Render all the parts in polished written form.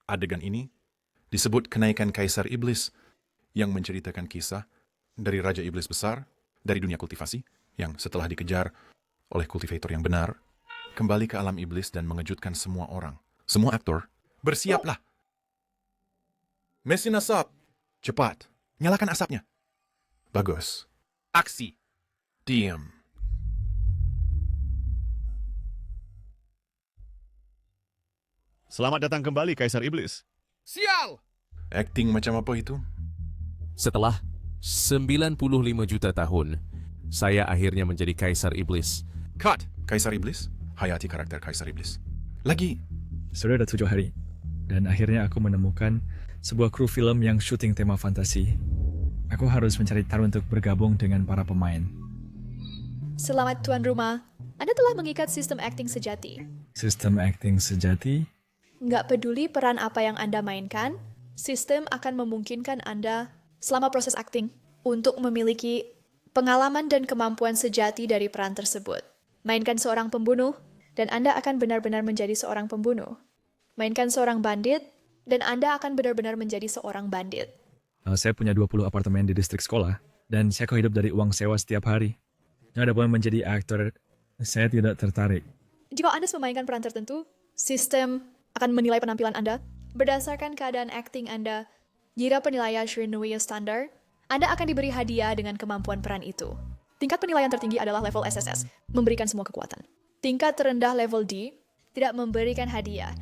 Adegan ini disebut kenaikan Kaisar Iblis yang menceritakan kisah dari Raja Iblis besar dari dunia kultivasi yang setelah dikejar oleh kultivator yang benar, kembali ke alam iblis dan mengejutkan semua orang. Semua aktor, bersiaplah. Mesin asap. Cepat, nyalakan asapnya. Bagus. Aksi. Diam. Selamat datang kembali, Kaisar Iblis. Sial! Acting macam apa itu? Setelah 95 juta tahun, saya akhirnya menjadi Kaisar Iblis. Cut! Kaisar Iblis? Hayati karakter Kaisar Iblis. Lagi. Sudah ada 7 hari. Dan akhirnya aku menemukan sebuah kru film yang syuting tema fantasi. Aku harus mencari taruh untuk bergabung dengan para pemain. Selamat tuan rumah. Anda telah mengikat sistem akting sejati. Sistem acting sejati? Nggak peduli peran apa yang Anda mainkan, sistem akan memungkinkan Anda selama proses akting untuk memiliki pengalaman dan kemampuan sejati dari peran tersebut. Mainkan seorang pembunuh, dan Anda akan benar-benar menjadi seorang pembunuh. Mainkan seorang bandit, dan Anda akan benar-benar menjadi seorang bandit. Saya punya 20 apartemen di distrik sekolah, dan saya hidup dari uang sewa setiap hari. Adapun menjadi aktor, saya tidak tertarik. Jika Anda memainkan peran tertentu, sistem akan menilai penampilan Anda berdasarkan keadaan akting Anda. Jika penilaian Srinuya standar, Anda akan diberi hadiah dengan kemampuan peran itu. Tingkat penilaian tertinggi adalah level SSS, memberikan semua kekuatan. Tingkat terendah level D, tidak memberikan hadiah.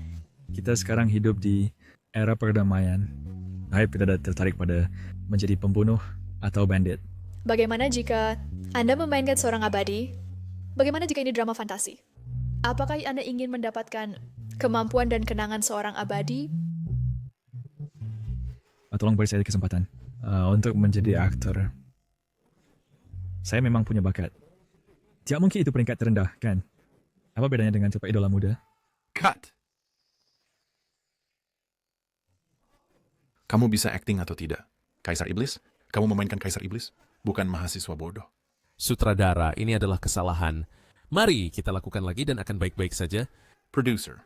Kita sekarang hidup di era perdamaian. Saya tidak tertarik pada menjadi pembunuh atau bandit. Bagaimana jika Anda memainkan seorang abadi? Bagaimana jika ini drama fantasi? Apakah Anda ingin mendapatkan kemampuan dan kenangan seorang abadi? Tolong beri saya kesempatan untuk menjadi aktor. Saya memang punya bakat. Tidak mungkin itu peringkat terendah, kan? Apa bedanya dengan tipe idola muda? Cut! Kamu bisa acting atau tidak? Kaisar Iblis? Kamu memainkan Kaisar Iblis? Bukan mahasiswa bodoh. Sutradara, ini adalah kesalahan. Mari kita lakukan lagi dan akan baik-baik saja. Producer.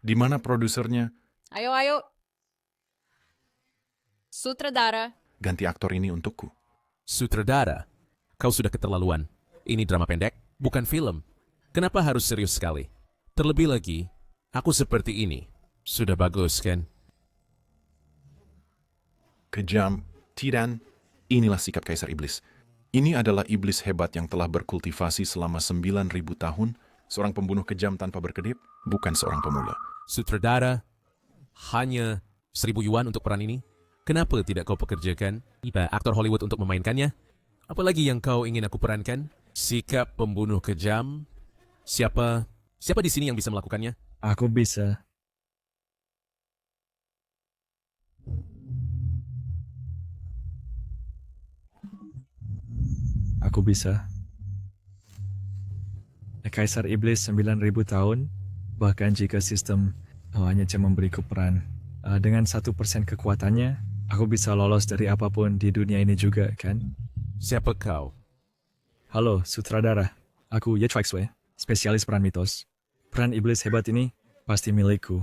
Di mana produsernya? Ayo. Sutradara. Ganti aktor ini untukku. Sutradara, kau sudah keterlaluan. Ini drama pendek, bukan film. Kenapa harus serius sekali? Terlebih lagi, aku seperti ini. Sudah bagus, kan? Kejam, tiran, inilah sikap Kaisar Iblis. Ini adalah iblis hebat yang telah berkultivasi selama 9.000 tahun, seorang pembunuh kejam tanpa berkedip, bukan seorang pemula. Sutradara, hanya 1.000 yuan untuk peran ini? Kenapa tidak kau pekerjakan aktor Hollywood untuk memainkannya? Apalagi yang kau ingin aku perankan? Sikap pembunuh kejam? Siapa di sini yang bisa melakukannya? Aku bisa. Aku bisa. Kaisar Iblis 9.000 tahun, bahkan jika sistem hanya cuma memberiku peran. Dengan 1% kekuatannya, aku bisa lolos dari apapun di dunia ini juga, kan? Siapa kau? Halo, sutradara. Aku Ye Chuaixue, spesialis peran mitos. Peran iblis hebat ini pasti milikku.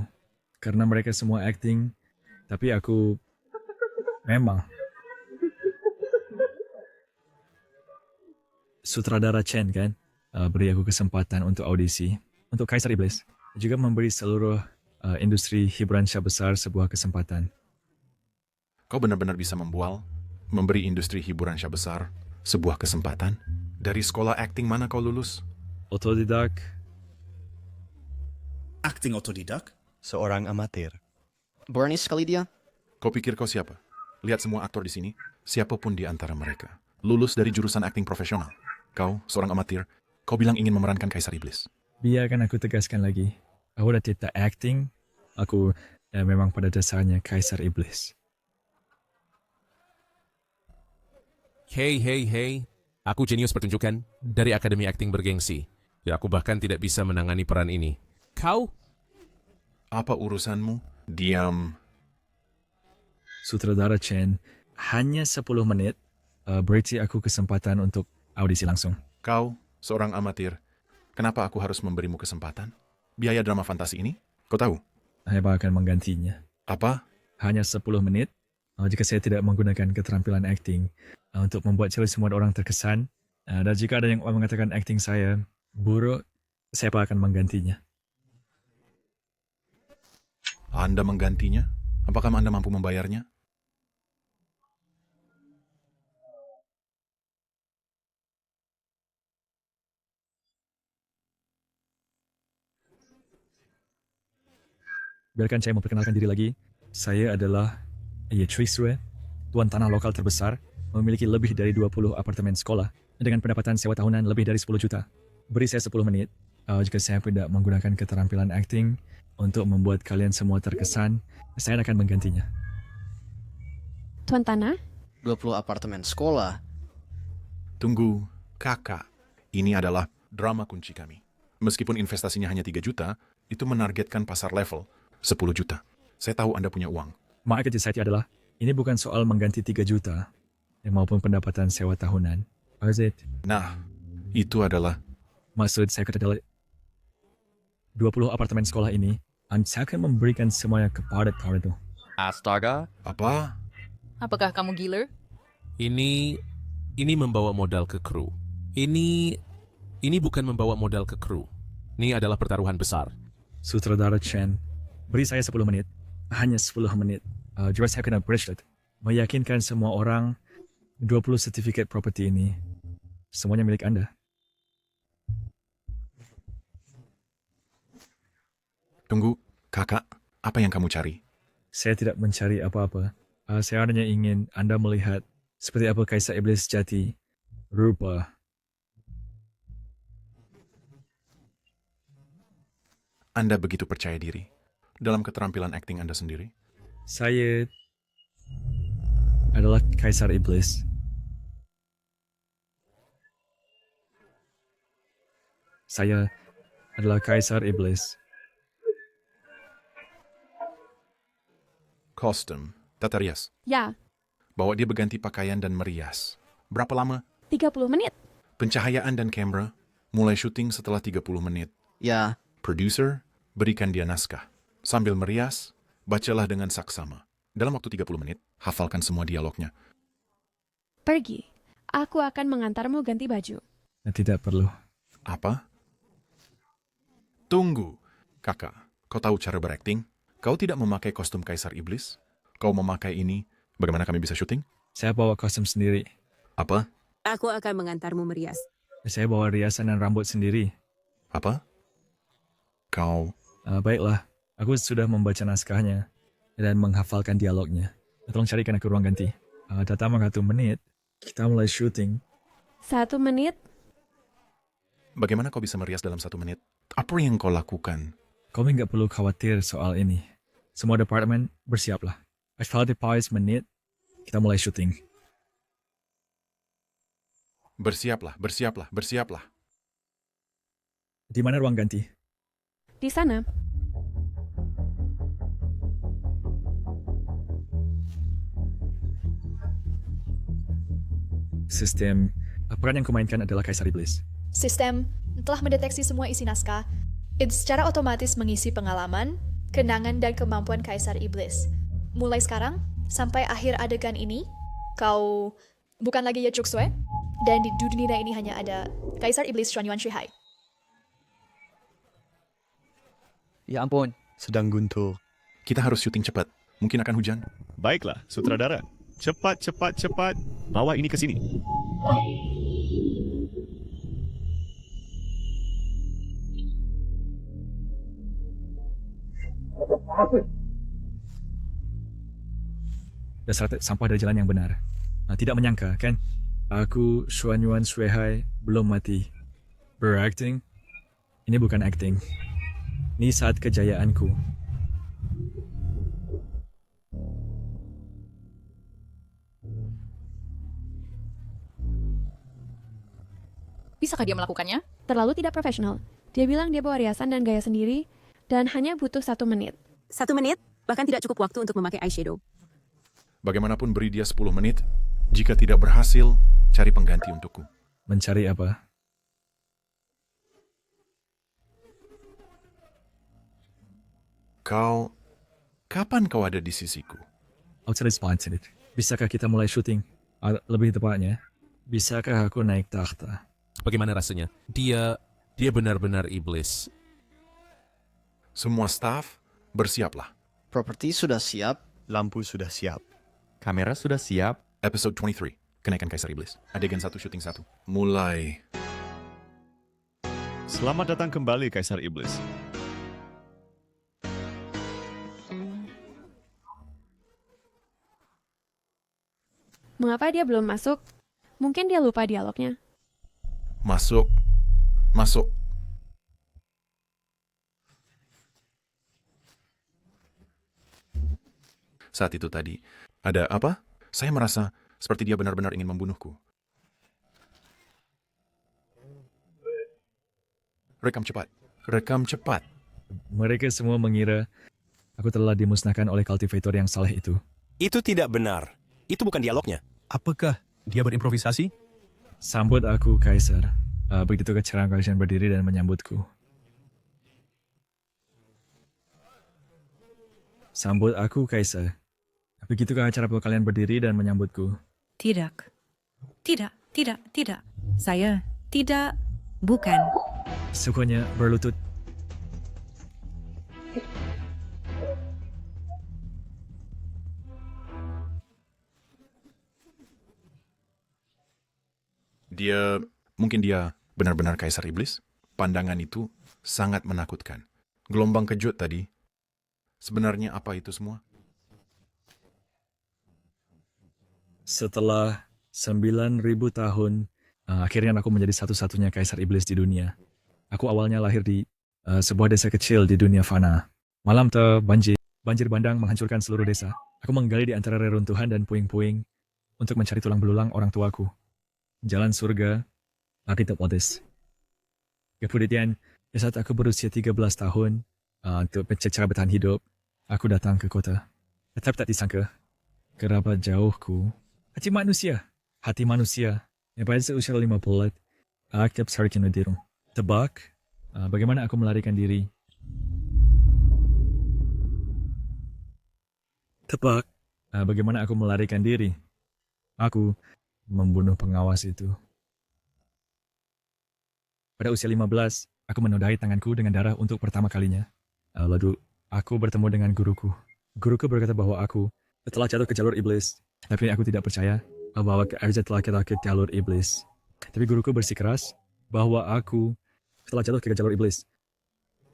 Karena mereka semua acting, tapi aku memang. Sutradara Chen, kan? Beri aku kesempatan untuk audisi. Untuk Kaisar Iblis. Juga memberi seluruh industri hiburan syah besar sebuah kesempatan. Kau benar-benar bisa memberi industri hiburan syah besar sebuah kesempatan? Dari sekolah acting mana kau lulus? Otodidak. Acting otodidak? Seorang amatir. Bernice Kalidia? Kau pikir kau siapa? Lihat semua aktor di sini, siapapun di antara mereka. Lulus dari jurusan acting profesional. Kau, seorang amatir, kau bilang ingin memerankan Kaisar Iblis. Biarkan aku tegaskan lagi. Aku udah tidak acting. Aku memang pada dasarnya Kaisar Iblis. Hey. Aku jenius pertunjukan dari Akademi Akting bergengsi. Ya, aku bahkan tidak bisa menangani peran ini. Kau? Apa urusanmu? Diam. Sutradara Chen, hanya 10 menit. Beri aku kesempatan untuk audisi langsung. Kau, seorang amatir, kenapa aku harus memberimu kesempatan? Biaya drama fantasi ini? Kau tahu? Saya akan menggantinya. Apa? Hanya 10 menit. Jika saya tidak menggunakan keterampilan acting untuk membuat semua orang terkesan, dan jika ada yang mengatakan acting saya buruk, saya akan menggantinya. Anda menggantinya? Apakah Anda mampu membayarnya? Biarkan saya memperkenalkan diri lagi. Saya adalah Trixue, tuan tanah lokal terbesar, memiliki lebih dari 20 apartemen sekolah dengan pendapatan sewa tahunan lebih dari 10 juta. Beri saya 10 menit jika saya tidak menggunakan keterampilan acting untuk membuat kalian semua terkesan, saya akan menggantinya. Tuan Tanah? 20 apartemen sekolah. Tunggu, kakak. Ini adalah drama kunci kami. Meskipun investasinya hanya 3 juta, itu menargetkan pasar level 10 juta. Saya tahu Anda punya uang. Maaf kecil saya adalah, ini bukan soal mengganti 3 juta maupun pendapatan sewa tahunan. Azid, Nah, itu adalah maksud saya adalah 20 apartemen sekolah ini, saya akan memberikan semuanya kepada tahun itu. Astaga, apa? Apakah kamu gila? Ini membawa modal ke kru. Ini bukan membawa modal ke kru. Ini adalah pertaruhan besar. Sutradara Chen, beri saya 10 menit. Hanya 10 menit. Juga saya kena bracelet. Meyakinkan semua orang 20 sertifikat properti ini semuanya milik Anda. Tunggu, kakak. Apa yang kamu cari? Saya tidak mencari apa-apa. Saya hanya ingin Anda melihat seperti apa Kaisar Iblis sejati rupa. Anda begitu percaya diri dalam keterampilan akting Anda sendiri? Saya adalah Kaisar Iblis. Saya adalah Kaisar Iblis. Kostum, tata rias. Ya, Bawa dia berganti pakaian dan merias. Berapa lama? 30 menit. Pencahayaan dan kamera mulai syuting setelah 30 menit. Ya, Producer, berikan dia naskah. Sambil merias, bacalah dengan saksama. Dalam waktu 30 menit, hafalkan semua dialognya. Pergi. Aku akan mengantarmu ganti baju. Tidak perlu. Apa? Tunggu. Kakak, kau tahu cara berakting? Kau tidak memakai kostum Kaisar Iblis? Kau memakai ini, bagaimana kami bisa syuting? Saya bawa kostum sendiri. Apa? Aku akan mengantarmu merias. Saya bawa riasan dan rambut sendiri. Apa? Kau... Baiklah, aku sudah membaca naskahnya dan menghafalkan dialognya. Tolong carikan aku ruang ganti. Datang 1 menit, kita mulai syuting. 1 menit? Bagaimana kau bisa merias dalam 1 menit? Apa yang kau lakukan? Kau nggak perlu khawatir soal ini. Semua departemen bersiaplah. Setelah di pause menit, kita mulai syuting. Bersiaplah, bersiaplah, bersiaplah. Di mana ruang ganti? Di sana. Sistem peran yang kumainkan adalah Kaisar Iblis. Sistem telah mendeteksi semua isi naskah dan secara otomatis mengisi pengalaman, kenangan, dan kemampuan Kaisar Iblis. Mulai sekarang, sampai akhir adegan ini, kau bukan lagi Ye Chuksue, dan di dunia ini hanya ada Kaisar Iblis Xuanyuan Shuihai. ya ampun, sedang guntur. Kita harus syuting cepat. Mungkin akan hujan. Baiklah, sutradara. Cepat, cepat, cepat. Bawa ini ke sini. Dasar sampah dari jalan yang benar. Tidak menyangka, kan? Aku, Xuanyuan Shuihai, belum mati. Berakting? Ini bukan acting. Ini saat kejayaanku. Bisakah dia melakukannya? Terlalu tidak profesional. Dia bilang dia bawa riasan dan gaya sendiri dan hanya butuh 1 menit. 1 menit? Bahkan tidak cukup waktu untuk memakai eyeshadow. Bagaimanapun beri dia 10 menit. Jika tidak berhasil, cari pengganti untukku. Mencari apa? Kau Kapan kau ada di sisiku? Outside sponsored. Bisakah kita mulai syuting? Lebih tepatnya, bisakah aku naik takhta? Bagaimana rasanya? Dia benar-benar iblis. Semua staf, bersiaplah. Properti sudah siap. Lampu sudah siap. Kamera sudah siap. Episode 23, Kenaikan Kaisar Iblis. Adegan 1, syuting 1. Mulai. Selamat datang kembali, Kaisar Iblis. Mengapa dia belum masuk? Mungkin dia lupa dialognya. Masuk. Masuk. Saat itu tadi, ada apa? Saya merasa seperti dia benar-benar ingin membunuhku. Rekam cepat. Rekam cepat. Mereka semua mengira aku telah dimusnahkan oleh kultivator yang salah itu. Itu tidak benar. Itu bukan dialognya. Apakah dia berimprovisasi? Sambut aku, Kaisar. Begitu kalian berdiri dan menyambutku. Sambut aku, Kaisar. Begitukah cara kalian berdiri dan menyambutku? Tidak. Tidak. Saya tidak, bukan. Sukanya berlutut. Mungkin dia benar-benar Kaisar Iblis. Pandangan itu sangat menakutkan. Gelombang kejut tadi. Sebenarnya apa itu semua? Setelah 9.000 tahun, akhirnya aku menjadi satu-satunya Kaisar Iblis di dunia. Aku awalnya lahir di sebuah desa kecil di dunia fana. Malam banjir bandang menghancurkan seluruh desa. Aku menggali di antara reruntuhan dan puing-puing untuk mencari tulang belulang orang tuaku. Jalan surga, kita modest. Kemudian, saat aku berusia 13 tahun, untuk cara bertahan hidup, aku datang ke kota. Tetap tak disangka, kerapa jauhku. Hati manusia, yang pada seusia 5 bulan, aktif sarkin udirung. Tebak, bagaimana aku melarikan diri. Tebak, bagaimana aku melarikan diri. Aku membunuh pengawas itu. Pada usia 15, aku menodai tanganku dengan darah untuk pertama kalinya. Lalu, aku bertemu dengan guruku. Guruku berkata bahwa aku telah jatuh ke jalur iblis. Tapi aku tidak percaya bahwa Arja telah jatuh ke jalur iblis. Tapi guruku bersikeras bahwa aku telah jatuh ke jalur iblis.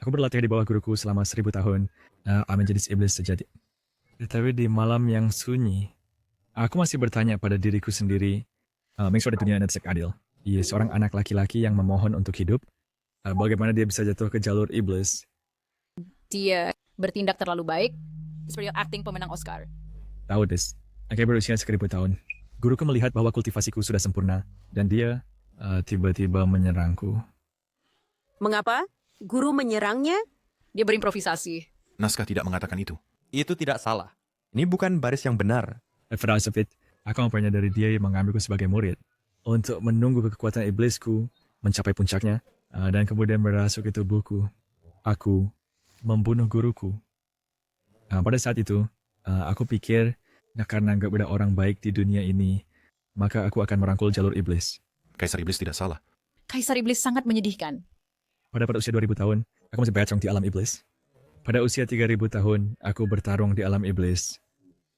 Aku berlatih di bawah guruku selama 1000 tahun. Menjadi iblis sejati. Tapi di malam yang sunyi, aku masih bertanya pada diriku sendiri, mengapa dunia ini tidak adil? Ia seorang anak laki-laki yang memohon untuk hidup. Bagaimana dia bisa jatuh ke jalur iblis? Dia bertindak terlalu baik, seperti acting pemenang Oscar. Tahu, Des. Aku berusia 1000 tahun. Guruku melihat bahwa kultivasiku sudah sempurna, dan dia tiba-tiba menyerangku. Mengapa? Guru menyerangnya? Dia berimprovisasi. Naskah tidak mengatakan itu. Itu tidak salah. Ini bukan baris yang benar. Firasat, aku mempunyai dari dia yang mengambilku sebagai murid untuk menunggu kekuatan iblisku mencapai puncaknya dan kemudian merasuk ke tubuhku. Aku membunuh guruku. Pada saat itu, aku pikir karena nggak ada orang baik di dunia ini, maka aku akan merangkul jalur iblis. Kaisar Iblis tidak salah. Kaisar Iblis sangat menyedihkan. Pada usia 2000 tahun, aku masih bertarung di alam iblis. Pada usia 3000 tahun, aku bertarung di alam iblis.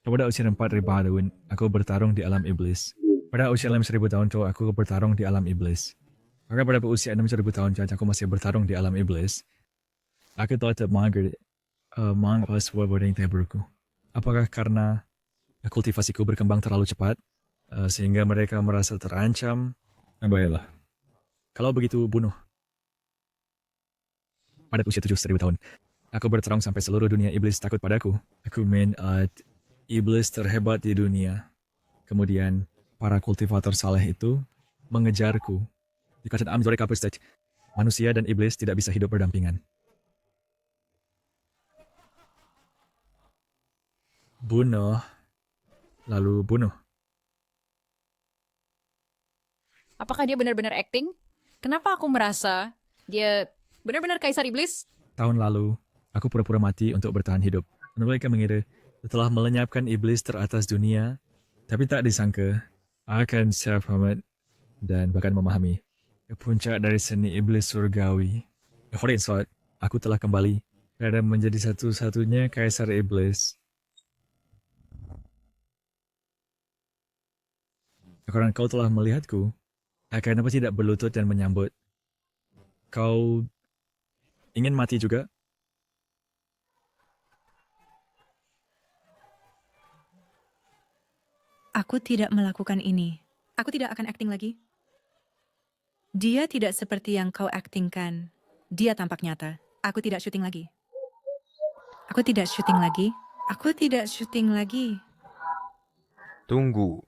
Pada usia 4000 tahun, aku bertarung di alam iblis. Pada usia 1000 tahun, aku bertarung di alam iblis. Maka pada usia 6000 tahun, aku masih bertarung di alam iblis. Aku telah mengapa sebuah boarding tableku. Apakah karena kultivasiku berkembang terlalu cepat, sehingga mereka merasa terancam? Baiklah. Kalau begitu, bunuh. Pada usia 7000 tahun, aku bertarung sampai seluruh dunia iblis takut padaku. Aku iblis terhebat di dunia. Kemudian, para kultivator saleh itu mengejarku. Dikatakan Amzori Kapustet, manusia dan iblis tidak bisa hidup berdampingan. Bunuh, lalu bunuh. Apakah dia benar-benar acting? Kenapa aku merasa dia benar-benar Kaisar Iblis? Tahun lalu, aku pura-pura mati untuk bertahan hidup. Mereka mengira telah melenyapkan iblis teratas dunia, tapi tak disangka akan self-hamid dan bahkan memahami puncak dari seni iblis surgawi. Oleh sebab, aku telah kembali dan menjadi satu-satunya kaisar iblis. Karena kau telah melihatku, kenapa tidak berlutut dan menyambut? Kau ingin mati juga? Aku tidak melakukan ini. Aku tidak akan akting lagi. Dia tidak seperti yang kau aktingkan. Dia tampak nyata. Aku tidak syuting lagi. Aku tidak syuting lagi. Aku tidak syuting lagi. Tunggu.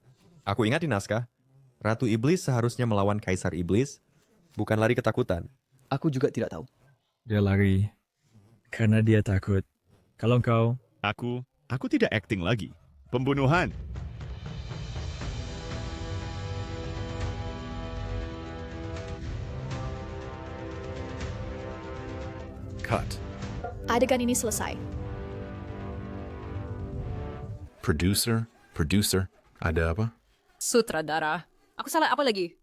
Aku ingat di naskah, Ratu Iblis seharusnya melawan Kaisar Iblis, bukan lari ketakutan. Aku juga tidak tahu. Dia lari karena dia takut. Kalau kau... Aku tidak acting lagi. Pembunuhan. Cut. Adegan ini selesai. Producer, ada apa? Sutradara. Aku salah apa lagi?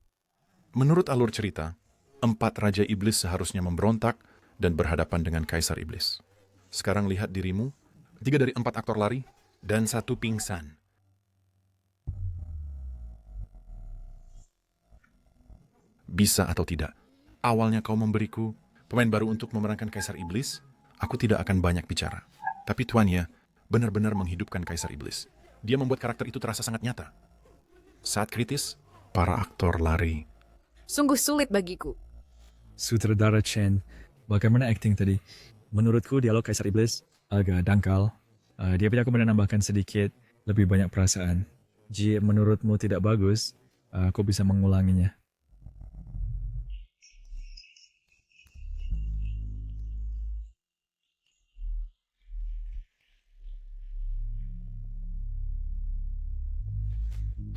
Menurut alur cerita, 4 Raja Iblis seharusnya memberontak dan berhadapan dengan Kaisar Iblis. Sekarang lihat dirimu, 3 dari 4 aktor lari, dan 1 pingsan. Bisa atau tidak, awalnya kau memberiku pemain baru untuk memerankan Kaisar Iblis, aku tidak akan banyak bicara. Tapi Tuannya benar-benar menghidupkan Kaisar Iblis. Dia membuat karakter itu terasa sangat nyata. Saat kritis, para aktor lari. Sungguh sulit bagiku. Sutradara Chen, bagaimana akting tadi? Menurutku dialog Kaisar Iblis agak dangkal. Dia aku menambahkan sedikit lebih banyak perasaan. Jika menurutmu tidak bagus, aku bisa mengulanginya.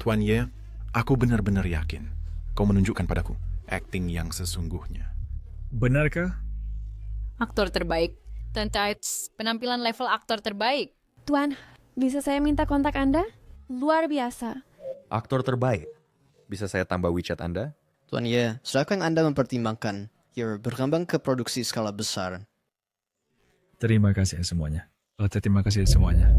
Tuan Ye, aku benar-benar yakin kau menunjukkan padaku akting yang sesungguhnya. Benarkah? Aktor terbaik. Tights, penampilan level aktor terbaik. Tuan, bisa saya minta kontak Anda? Luar biasa. Aktor terbaik. Bisa saya tambah WeChat Anda? Tuan Ye, sudahkah Anda mempertimbangkan berkembang ke produksi skala besar? Terima kasih semuanya. Terima kasih semuanya.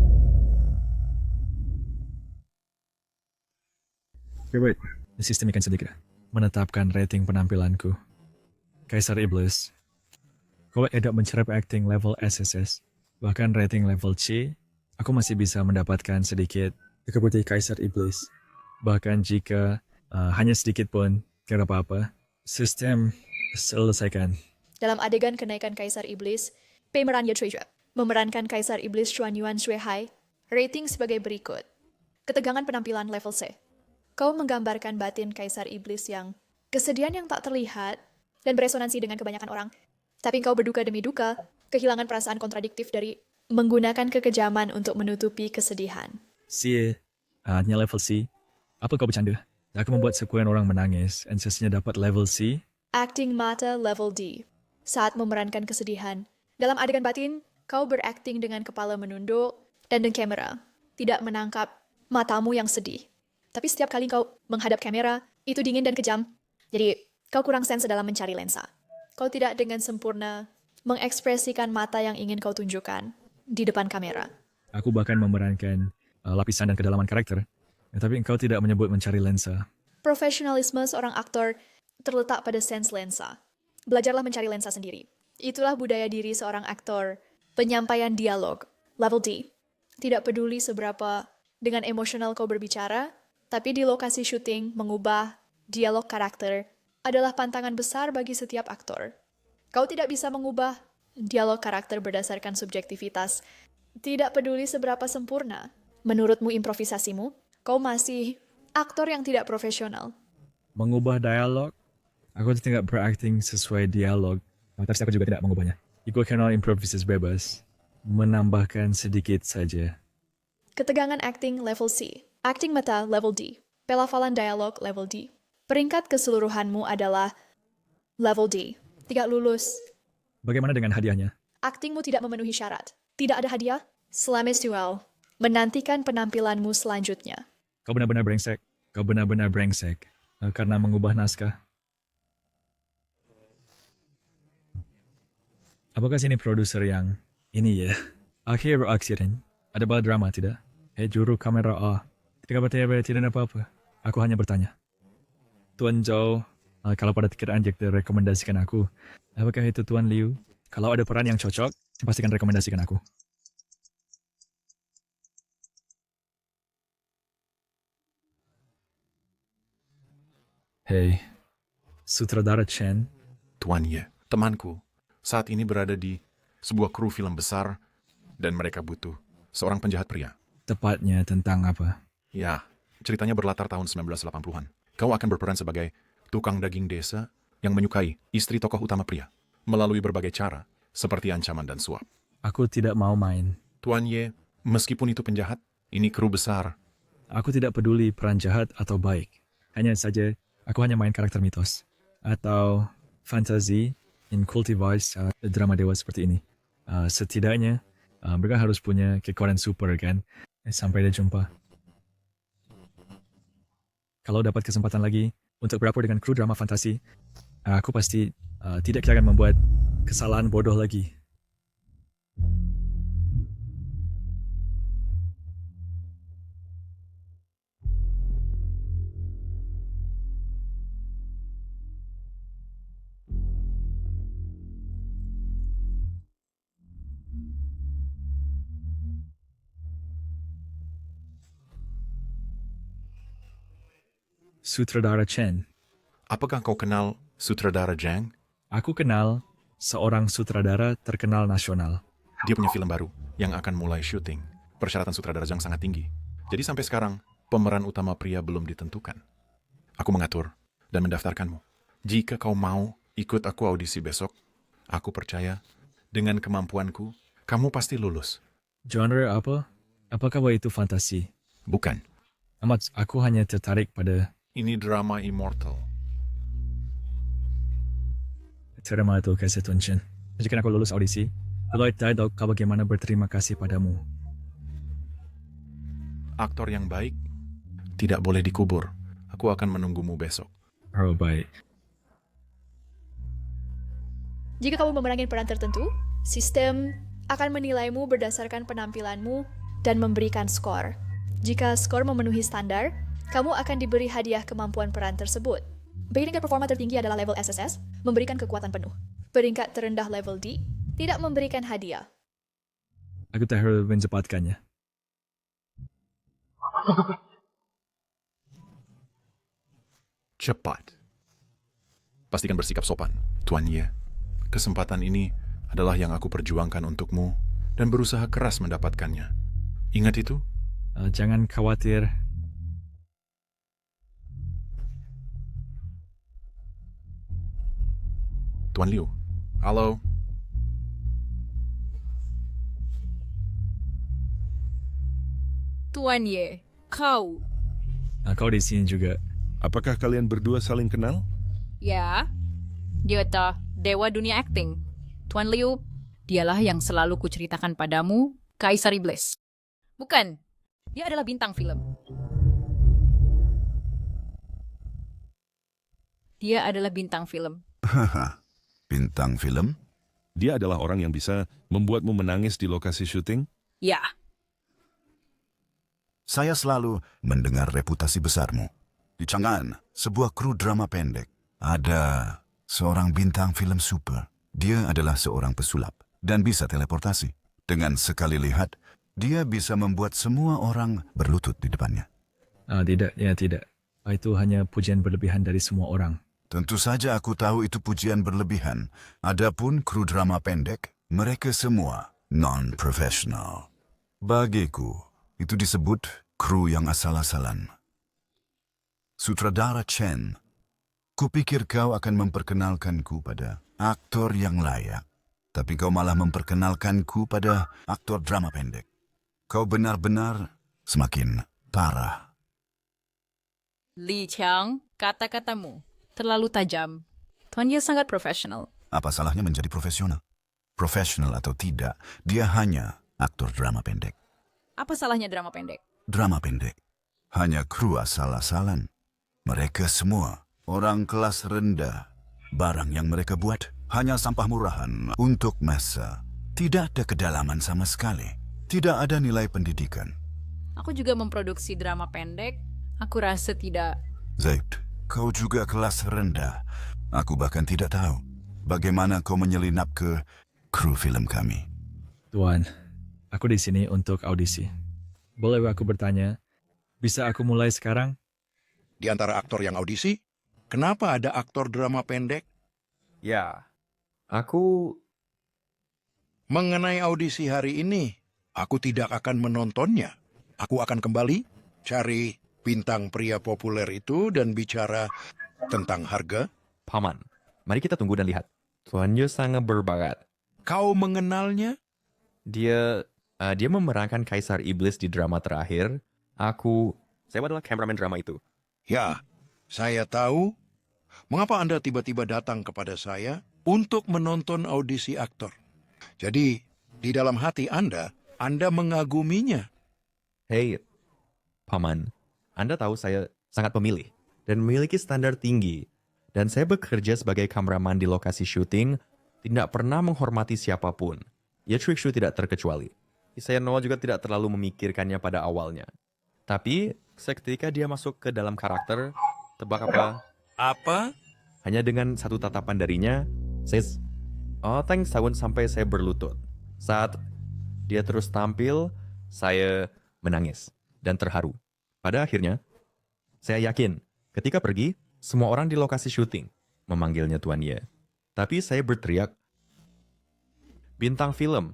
Wait. Sistem ikan sedikit. Menetapkan rating penampilanku. Kaisar Iblis. Kau tidak mencerap acting level SSS. Bahkan rating level C, aku masih bisa mendapatkan sedikit seperti Kaisar Iblis. Bahkan jika hanya sedikit pun, tidak apa-apa. Sistem selesaikan. Dalam adegan kenaikan Kaisar Iblis, pemeran Ye Cui memerankan Kaisar Iblis Chuan Yuan Shui Hai, rating sebagai berikut. Ketegangan penampilan level C. Kau menggambarkan batin Kaisar Iblis yang kesedihan yang tak terlihat dan beresonansi dengan kebanyakan orang. Tapi kau berduka demi duka, kehilangan perasaan kontradiktif dari menggunakan kekejaman untuk menutupi kesedihan. C, hanya level C. Apa kau bercanda? Aku membuat sekian orang menangis, dan sesinya dapat level C. Acting mata level D. Saat memerankan kesedihan, dalam adegan batin, kau berakting dengan kepala menunduk dan kamera tidak menangkap matamu yang sedih. Tapi setiap kali kau menghadap kamera, itu dingin dan kejam. Jadi, kau kurang sense dalam mencari lensa. Kau tidak dengan sempurna mengekspresikan mata yang ingin kau tunjukkan di depan kamera. Aku bahkan memerankan lapisan dan kedalaman karakter, tapi engkau tidak menyebut mencari lensa. Profesionalisme seorang aktor terletak pada sense lensa. Belajarlah mencari lensa sendiri. Itulah budaya diri seorang aktor. Penyampaian dialog, level D. Tidak peduli seberapa dengan emosional kau berbicara, tapi di lokasi syuting mengubah dialog karakter adalah pantangan besar bagi setiap aktor. Kau tidak bisa mengubah dialog karakter berdasarkan subjektivitas. Tidak peduli seberapa sempurna. Menurutmu improvisasimu, kau masih aktor yang tidak profesional. Mengubah dialog? Aku tidak berakting sesuai dialog. Tapi aku juga tidak mengubahnya. Aku cannot improvises bebas. Menambahkan sedikit saja. Ketegangan acting level C. Acting mata level D. Pelafalan dialog level D. Peringkat keseluruhanmu adalah level D. Tidak lulus. Bagaimana dengan hadiahnya? Aktingmu tidak memenuhi syarat. Tidak ada hadiah. Slamis Duel, menantikan penampilanmu selanjutnya. Kau benar-benar brengsek. Kau benar-benar brengsek. Karena mengubah naskah. Apakah sini produser yang ini ya? Akhir aksirin. Ada bala drama tidak? Juru kamera A. Tidak ada apa-apa. Aku hanya bertanya. Tuan Zhou, kalau pada tiket anjek rekomendasikan aku, apakah itu Tuan Liu? Kalau ada peran yang cocok, pastikan rekomendasikan aku. Hei, sutradara Chen. Tuan Ye, temanku, saat ini berada di sebuah kru film besar dan mereka butuh seorang penjahat pria. Tepatnya tentang apa? Ya, ceritanya berlatar tahun 1980-an. Kau akan berperan sebagai tukang daging desa yang menyukai istri tokoh utama pria melalui berbagai cara, seperti ancaman dan suap. Aku tidak mau main. Tuan Ye, meskipun itu penjahat, ini kru besar. Aku tidak peduli peran jahat atau baik. Hanya saja, aku hanya main karakter mitos. Atau fantasi in cultivized drama dewa seperti ini. Setidaknya, mereka harus punya kekuatan super kan? Sampai dia jumpa. Kalau dapat kesempatan lagi untuk berapor dengan kru drama fantasi, aku pasti tidak akan membuat kesalahan bodoh lagi. Sutradara Chen. Apakah kau kenal sutradara Zhang? Aku kenal seorang sutradara terkenal nasional. Dia punya film baru yang akan mulai syuting. Persyaratan sutradara Zhang sangat tinggi. Jadi sampai sekarang, pemeran utama pria belum ditentukan. Aku mengatur dan mendaftarkanmu. Jika kau mau ikut aku audisi besok, aku percaya dengan kemampuanku, kamu pasti lulus. Genre apa? Apakah itu fantasi? Bukan. Amat, aku hanya tertarik pada... Ini drama immortal. Terima kasih Tuan Chen. Jika aku lulus audisi, Lloyd Dydok kau bagaimana berterima kasih padamu. Aktor yang baik tidak boleh dikubur. Aku akan menunggumu besok. Oh, baik. Jika kamu memerangi peran tertentu, sistem akan menilaimu berdasarkan penampilanmu dan memberikan skor. Jika skor memenuhi standar, kamu akan diberi hadiah kemampuan peran tersebut. Peringkat performa tertinggi adalah level SSS, memberikan kekuatan penuh. Peringkat terendah level D, tidak memberikan hadiah. Aku tak harus mencepatkannya. Cepat. Pastikan bersikap sopan, Tuan Ye. Kesempatan ini adalah yang aku perjuangkan untukmu dan berusaha keras mendapatkannya. Ingat itu? Jangan khawatir. Tuan Liu, halo. Tuan Ye, kau. Kau di sini juga. Apakah kalian berdua saling kenal? Ya, dia tuh dewa dunia akting. Tuan Liu, dialah yang selalu kuceritakan padamu, Kaisar Iblis. Bukan, dia adalah bintang film. Dia adalah bintang film. Bintang film? Dia adalah orang yang bisa membuatmu menangis di lokasi syuting? Ya. Saya selalu mendengar reputasi besarmu. Di Chang'an, sebuah kru drama pendek, ada seorang bintang film super. Dia adalah seorang pesulap dan bisa teleportasi. Dengan sekali lihat, dia bisa membuat semua orang berlutut di depannya. Tidak. Itu hanya pujian berlebihan dari semua orang. Tentu saja aku tahu itu pujian berlebihan. Adapun kru drama pendek, mereka semua non-profesional. Bagiku, itu disebut kru yang asal-asalan. Sutradara Chen, kupikir kau akan memperkenalkanku pada aktor yang layak. Tapi kau malah memperkenalkanku pada aktor drama pendek. Kau benar-benar semakin parah. Li Qiang, kata-katamu terlalu tajam. Tuan Ye sangat profesional. Apa salahnya menjadi profesional? Profesional atau tidak, dia hanya aktor drama pendek. Apa salahnya drama pendek? Drama pendek. Hanya kru asal-asalan. Mereka semua orang kelas rendah. Barang yang mereka buat hanya sampah murahan untuk massa. Tidak ada kedalaman sama sekali. Tidak ada nilai pendidikan. Aku juga memproduksi drama pendek. Aku rasa tidak... Zaid, kau juga kelas rendah. Aku bahkan tidak tahu bagaimana kau menyelinap ke kru film kami. Tuan, aku di sini untuk audisi. Boleh aku bertanya, bisa aku mulai sekarang? Di antara aktor yang audisi, kenapa ada aktor drama pendek? Ya, aku... Mengenai audisi hari ini, aku tidak akan menontonnya. Aku akan kembali cari bintang pria populer itu dan bicara tentang harga. Paman, mari kita tunggu dan lihat. Tuan Yu sangat berbakat. Kau mengenalnya? Dia memerankan Kaisar Iblis di drama terakhir. Saya adalah kameramen drama itu. Ya, saya tahu. Mengapa Anda tiba-tiba datang kepada saya untuk menonton audisi aktor? Jadi, di dalam hati Anda mengaguminya. Hei, Paman, Anda tahu saya sangat pemilih dan memiliki standar tinggi. Dan saya bekerja sebagai kameraman di lokasi syuting, tidak pernah menghormati siapapun. Ya, Trick Shoe tidak terkecuali. Saya Noah juga tidak terlalu memikirkannya pada awalnya. Tapi, seketika dia masuk ke dalam karakter, tebak apa? Apa? Hanya dengan satu tatapan darinya, saya... Oh, thanks tahun sampai saya berlutut. Saat dia terus tampil, saya menangis dan terharu. Pada akhirnya, saya yakin ketika pergi, semua orang di lokasi syuting memanggilnya Tuan Ye. Tapi saya berteriak, bintang film.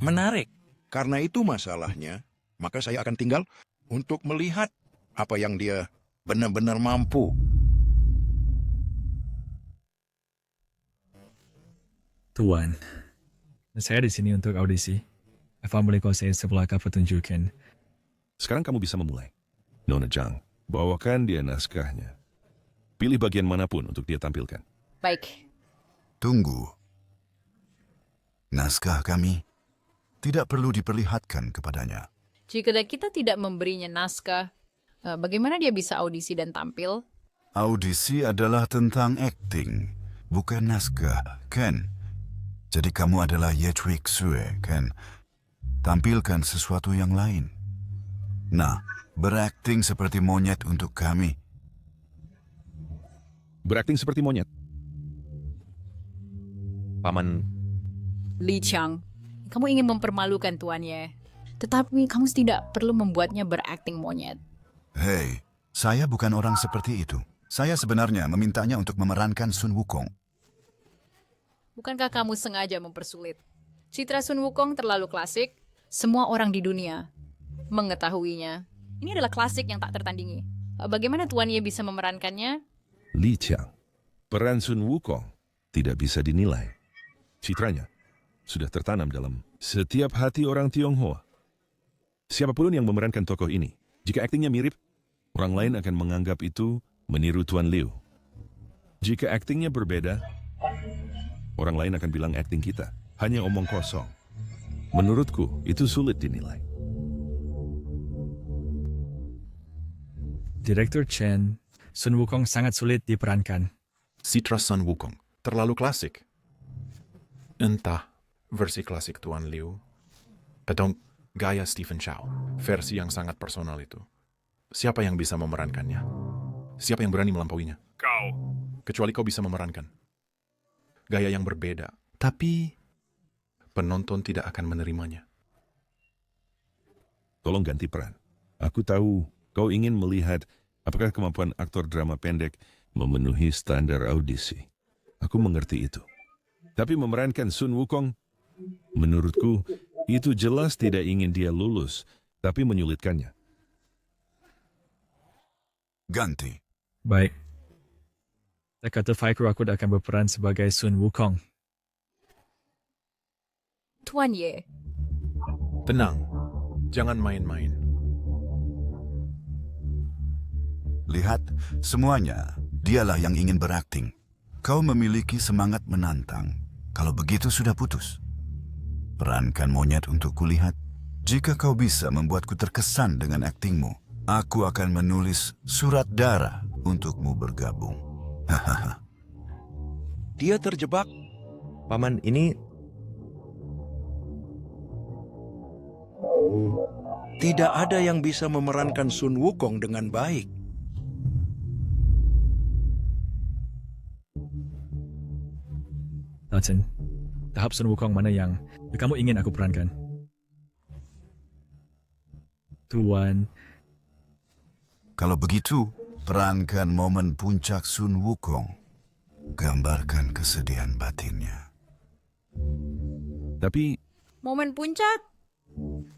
Menarik. Karena itu masalahnya, maka saya akan tinggal untuk melihat apa yang dia benar-benar mampu. Tuan, saya di sini untuk audisi. Apa boleh kau saya sebelah pertunjukan? Sekarang kamu bisa memulai. Nona Zhang, bawakan dia naskahnya. Pilih bagian manapun untuk dia tampilkan. Baik. Tunggu. Naskah kami tidak perlu diperlihatkan kepadanya. Jika kita tidak memberinya naskah, bagaimana dia bisa audisi dan tampil? Audisi adalah tentang acting, bukan naskah, kan? Jadi kamu adalah Ye Twik Sue, kan? Tampilkan sesuatu yang lain. Nah, berakting seperti monyet untuk kami. Berakting seperti monyet? Paman Li Chang, kamu ingin mempermalukan Tuan Ye. Tetapi kamu tidak perlu membuatnya berakting monyet. Hei, saya bukan orang seperti itu. Saya sebenarnya memintanya untuk memerankan Sun Wukong. Bukankah kamu sengaja mempersulit? Citra Sun Wukong terlalu klasik, semua orang di dunia mengetahuinya. Ini adalah klasik yang tak tertandingi. Bagaimana Tuan Ye bisa memerankannya? Li Qiang, peran Sun Wukong tidak bisa dinilai. Citranya sudah tertanam dalam setiap hati orang Tionghoa. Siapapun yang memerankan tokoh ini, jika aktingnya mirip, orang lain akan menganggap itu meniru Tuan Liu. Jika aktingnya berbeda, orang lain akan bilang akting kita hanya omong kosong. Menurutku, itu sulit dinilai. Direktur Chen, Sun Wukong sangat sulit diperankan. Citra Sun Wukong terlalu klasik. Entah versi klasik Tuan Liu atau gaya Stephen Chow, versi yang sangat personal itu. Siapa yang bisa memerankannya? Siapa yang berani melampauinya? Kau. Kecuali kau bisa memerankan. Gaya yang berbeda, tapi penonton tidak akan menerimanya. Tolong ganti peran. Aku tahu kau ingin melihat apakah kemampuan aktor drama pendek memenuhi standar audisi. Aku mengerti itu. Tapi memerankan Sun Wukong, menurutku, itu jelas tidak ingin dia lulus, tapi menyulitkannya. Ganti. Baik. Saya kata Faikru aku akan berperan sebagai Sun Wukong. Tuan Ye. Tenang, jangan main-main. Lihat, semuanya, dialah yang ingin berakting. Kau memiliki semangat menantang. Kalau begitu sudah putus. Perankan monyet untuk kulihat. Jika kau bisa membuatku terkesan dengan aktingmu, aku akan menulis surat darah untukmu bergabung. Hahaha. Dia terjebak. Paman, ini... Tidak ada yang bisa memerankan Sun Wukong dengan baik. Dodson, tahap Sun Wukong mana yang kamu ingin aku perankan? Tuan. Kalau begitu, perankan momen puncak Sun Wukong. Gambarkan kesedihan batinnya. Tapi... Momen puncak?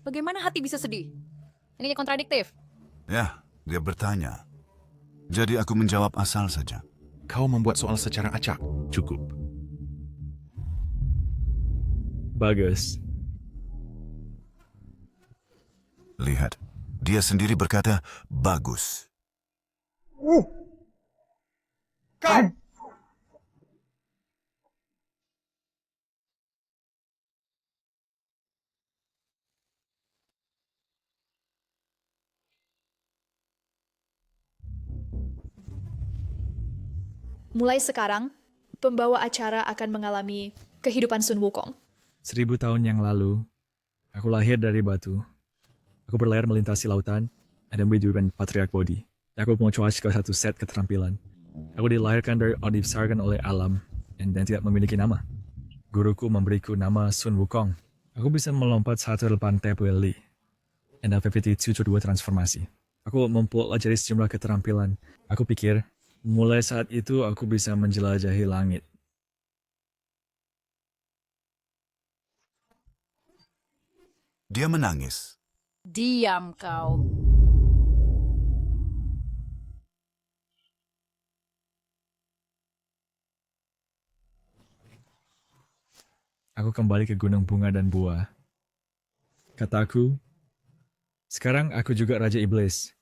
Bagaimana hati bisa sedih? Ini kontradiktif. Ya, dia bertanya. Jadi aku menjawab asal saja. Kau membuat soal secara acak. Cukup. Bagus. Lihat, dia sendiri berkata, bagus. Kan! Mulai sekarang, pembawa acara akan mengalami kehidupan Sun Wukong. 1000 tahun yang lalu, aku lahir dari batu. Aku berlayar melintasi lautan dan diberikan Patriark Bodhi. Aku menguasai satu set keterampilan. Aku dilahirkan dari dibesarkan oleh alam dan tidak memiliki nama. Guruku memberiku nama Sun Wukong. Aku bisa melompat satu depan Tapu Li dan dapat 7 transformasi. Aku mempelajari sejumlah keterampilan. Aku pikir, mulai saat itu aku bisa menjelajahi langit. Dia menangis. Diam kau. Aku kembali ke Gunung Bunga dan Buah. Kataku, sekarang aku juga Raja Iblis.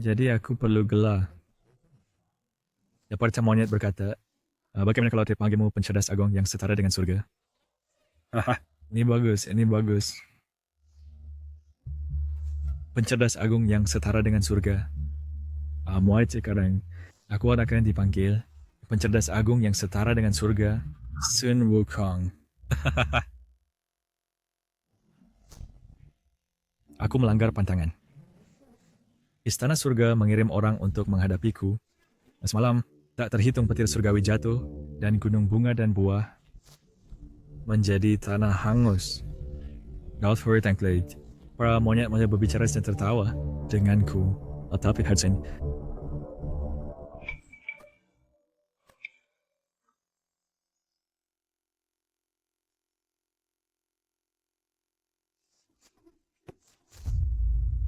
Jadi aku perlu gelar. Dapat monyet berkata, bagaimana kalau dipanggilmu pencerdas agung yang setara dengan surga? Haha, ini bagus. Pencerdas agung yang setara dengan surga. Mulai sekarang, aku akan dipanggil pencerdas agung yang setara dengan surga, Sun Wukong. Aku melanggar pantangan. Istana surga mengirim orang untuk menghadapiku. Semalam, tak terhitung petir surgawi jatuh dan gunung bunga dan buah menjadi tanah hangus. Galtford Tanklade, para monyet-monyet berbicara dan tertawa denganku. Tapi Hudson,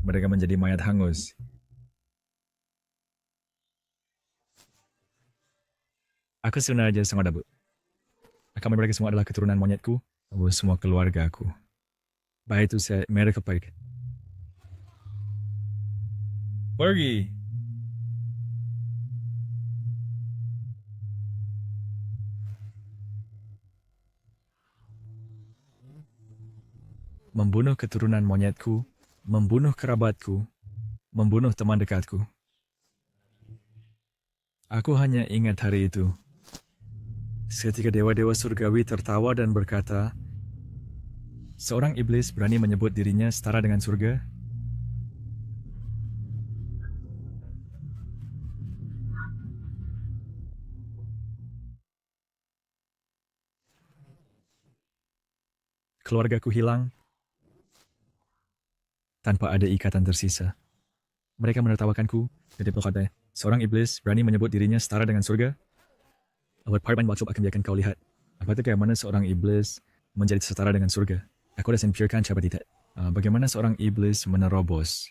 mereka menjadi mayat hangus. Aku sebenarnya sangat dabu. Kami mereka semua adalah keturunan monyetku, semua keluarga aku. Baik itu saya mereka baik. Pergi. Membunuh keturunan monyetku, membunuh kerabatku, membunuh teman dekatku. Aku hanya ingat hari itu. Ketika dewa-dewa surgawi tertawa dan berkata, seorang iblis berani menyebut dirinya setara dengan surga? Keluargaku hilang tanpa ada ikatan tersisa. Mereka menertawakanku dan berkata, seorang iblis berani menyebut dirinya setara dengan surga? Awal Parman Waktu akan biarkan kau lihat. Bagaimana seorang iblis menjadi setara dengan surga? Aku dah sempurnakan coba tidak. Bagaimana seorang iblis menerobos?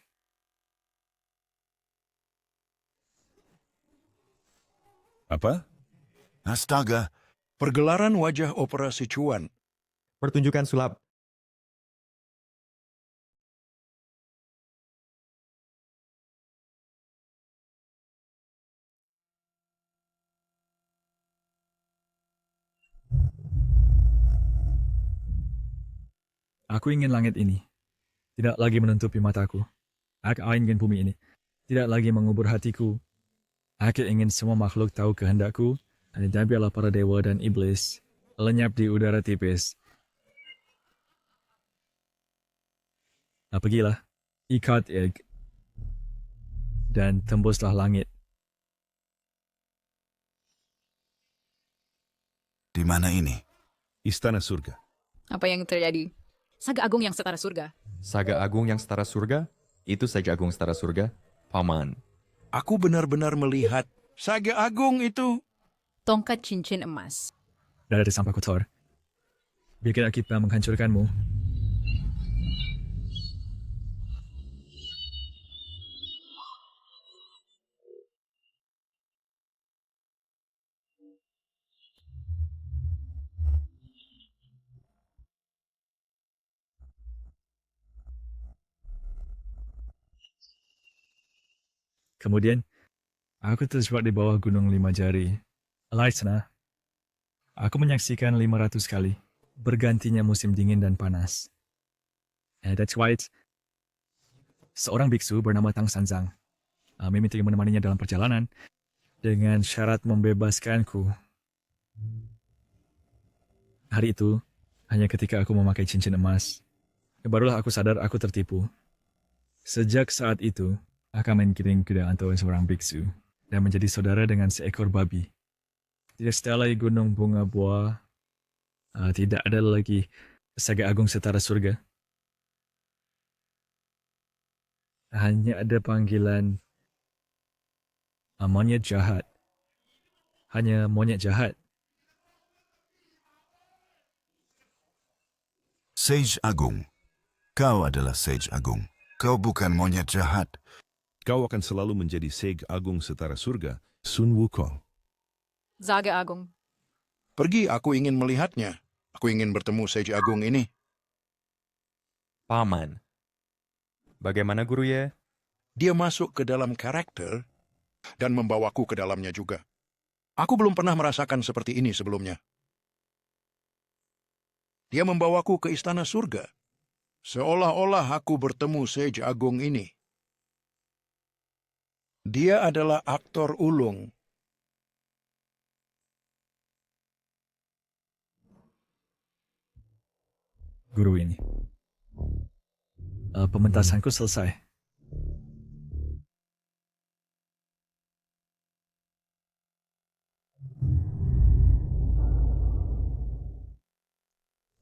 Apa? Astaga, pergelaran wajah opera Sichuan. Pertunjukan sulap. Aku ingin langit ini tidak lagi menutupi mataku. Aku ingin bumi ini tidak lagi mengubur hatiku. Aku ingin semua makhluk tahu kehendakku, dan biarlah para dewa dan iblis lenyap di udara tipis. Pergilah, ikat Ig, dan tembuslah langit. Di mana ini? Istana surga. Apa yang terjadi? Saga Agung yang setara surga. Saga Agung yang setara surga? Itu saja Agung setara surga? Paman. Aku benar-benar melihat Saga Agung itu. Tongkat cincin emas. Dari sampah kotor. Biarkan kita menghancurkanmu. Kemudian, aku terjebak di bawah Gunung Lima Jari. Alaisana, aku menyaksikan 500 kali bergantinya musim dingin dan panas. That's why seorang biksu bernama Tang Sanzang meminta menemaninya dalam perjalanan dengan syarat membebaskanku. Hari itu, hanya ketika aku memakai cincin emas, barulah aku sadar aku tertipu. Sejak saat itu, aku menggiring kuda antara seorang biksu dan menjadi saudara dengan seekor babi. Di setelah gunung bunga buah, tidak ada lagi Saga Agung setara surga. Hanya ada panggilan monyet jahat. Hanya monyet jahat. Sage Agung. Kau adalah Sage Agung. Kau bukan monyet jahat. Kau akan selalu menjadi Sage Agung setara surga, Sun Wukong. Saga Agung. Pergi, aku ingin melihatnya. Aku ingin bertemu Sage Agung ini. Paman. Bagaimana guru ya? Dia masuk ke dalam karakter dan membawaku ke dalamnya juga. Aku belum pernah merasakan seperti ini sebelumnya. Dia membawaku ke istana surga. Seolah-olah aku bertemu Sage Agung ini. Dia adalah aktor ulung. Guru ini. Pementasanku selesai.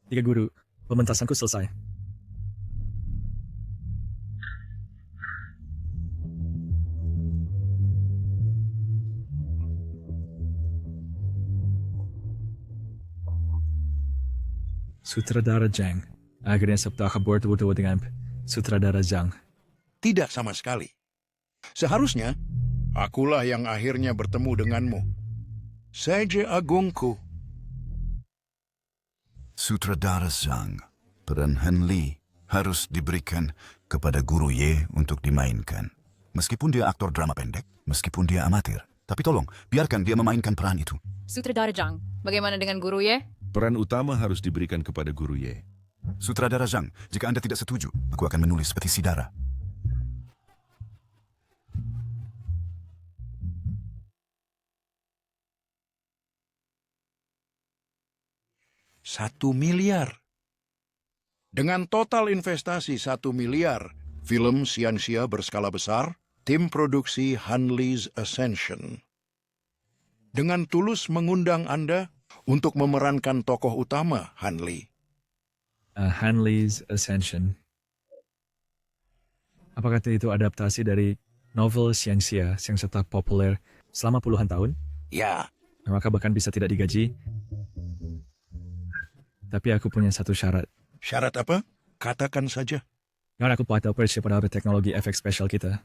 Tiga guru, pementasanku selesai. Sutradara Zhang. Akhirnya sabtu aku bertemu dengan Sutradara Zhang. Tidak sama sekali. Seharusnya, akulah yang akhirnya bertemu denganmu. Sage Agungku. Sutradara Zhang, peran Henley harus diberikan kepada Guru Ye untuk dimainkan. Meskipun dia aktor drama pendek, meskipun dia amatir. Tapi tolong, biarkan dia memainkan peran itu. Sutradara Zhang. Bagaimana dengan guru ya? Peran utama harus diberikan kepada Guru Ye. Sutradara Zhang, jika Anda tidak setuju, aku akan menulis petisi darah. $1 miliar. Dengan total investasi 1 miliar, film Xianxia berskala besar, tim produksi Hanley's Ascension. Dengan tulus mengundang Anda untuk memerankan tokoh utama Hanley. Hanley's Ascension. Apakah itu adaptasi dari novel Xianxia yang tetap populer selama puluhan tahun? Ya. Maka bahkan bisa tidak digaji. Tapi aku punya satu syarat. Syarat apa? Katakan saja. Karena aku patah pada teknologi efek spesial kita.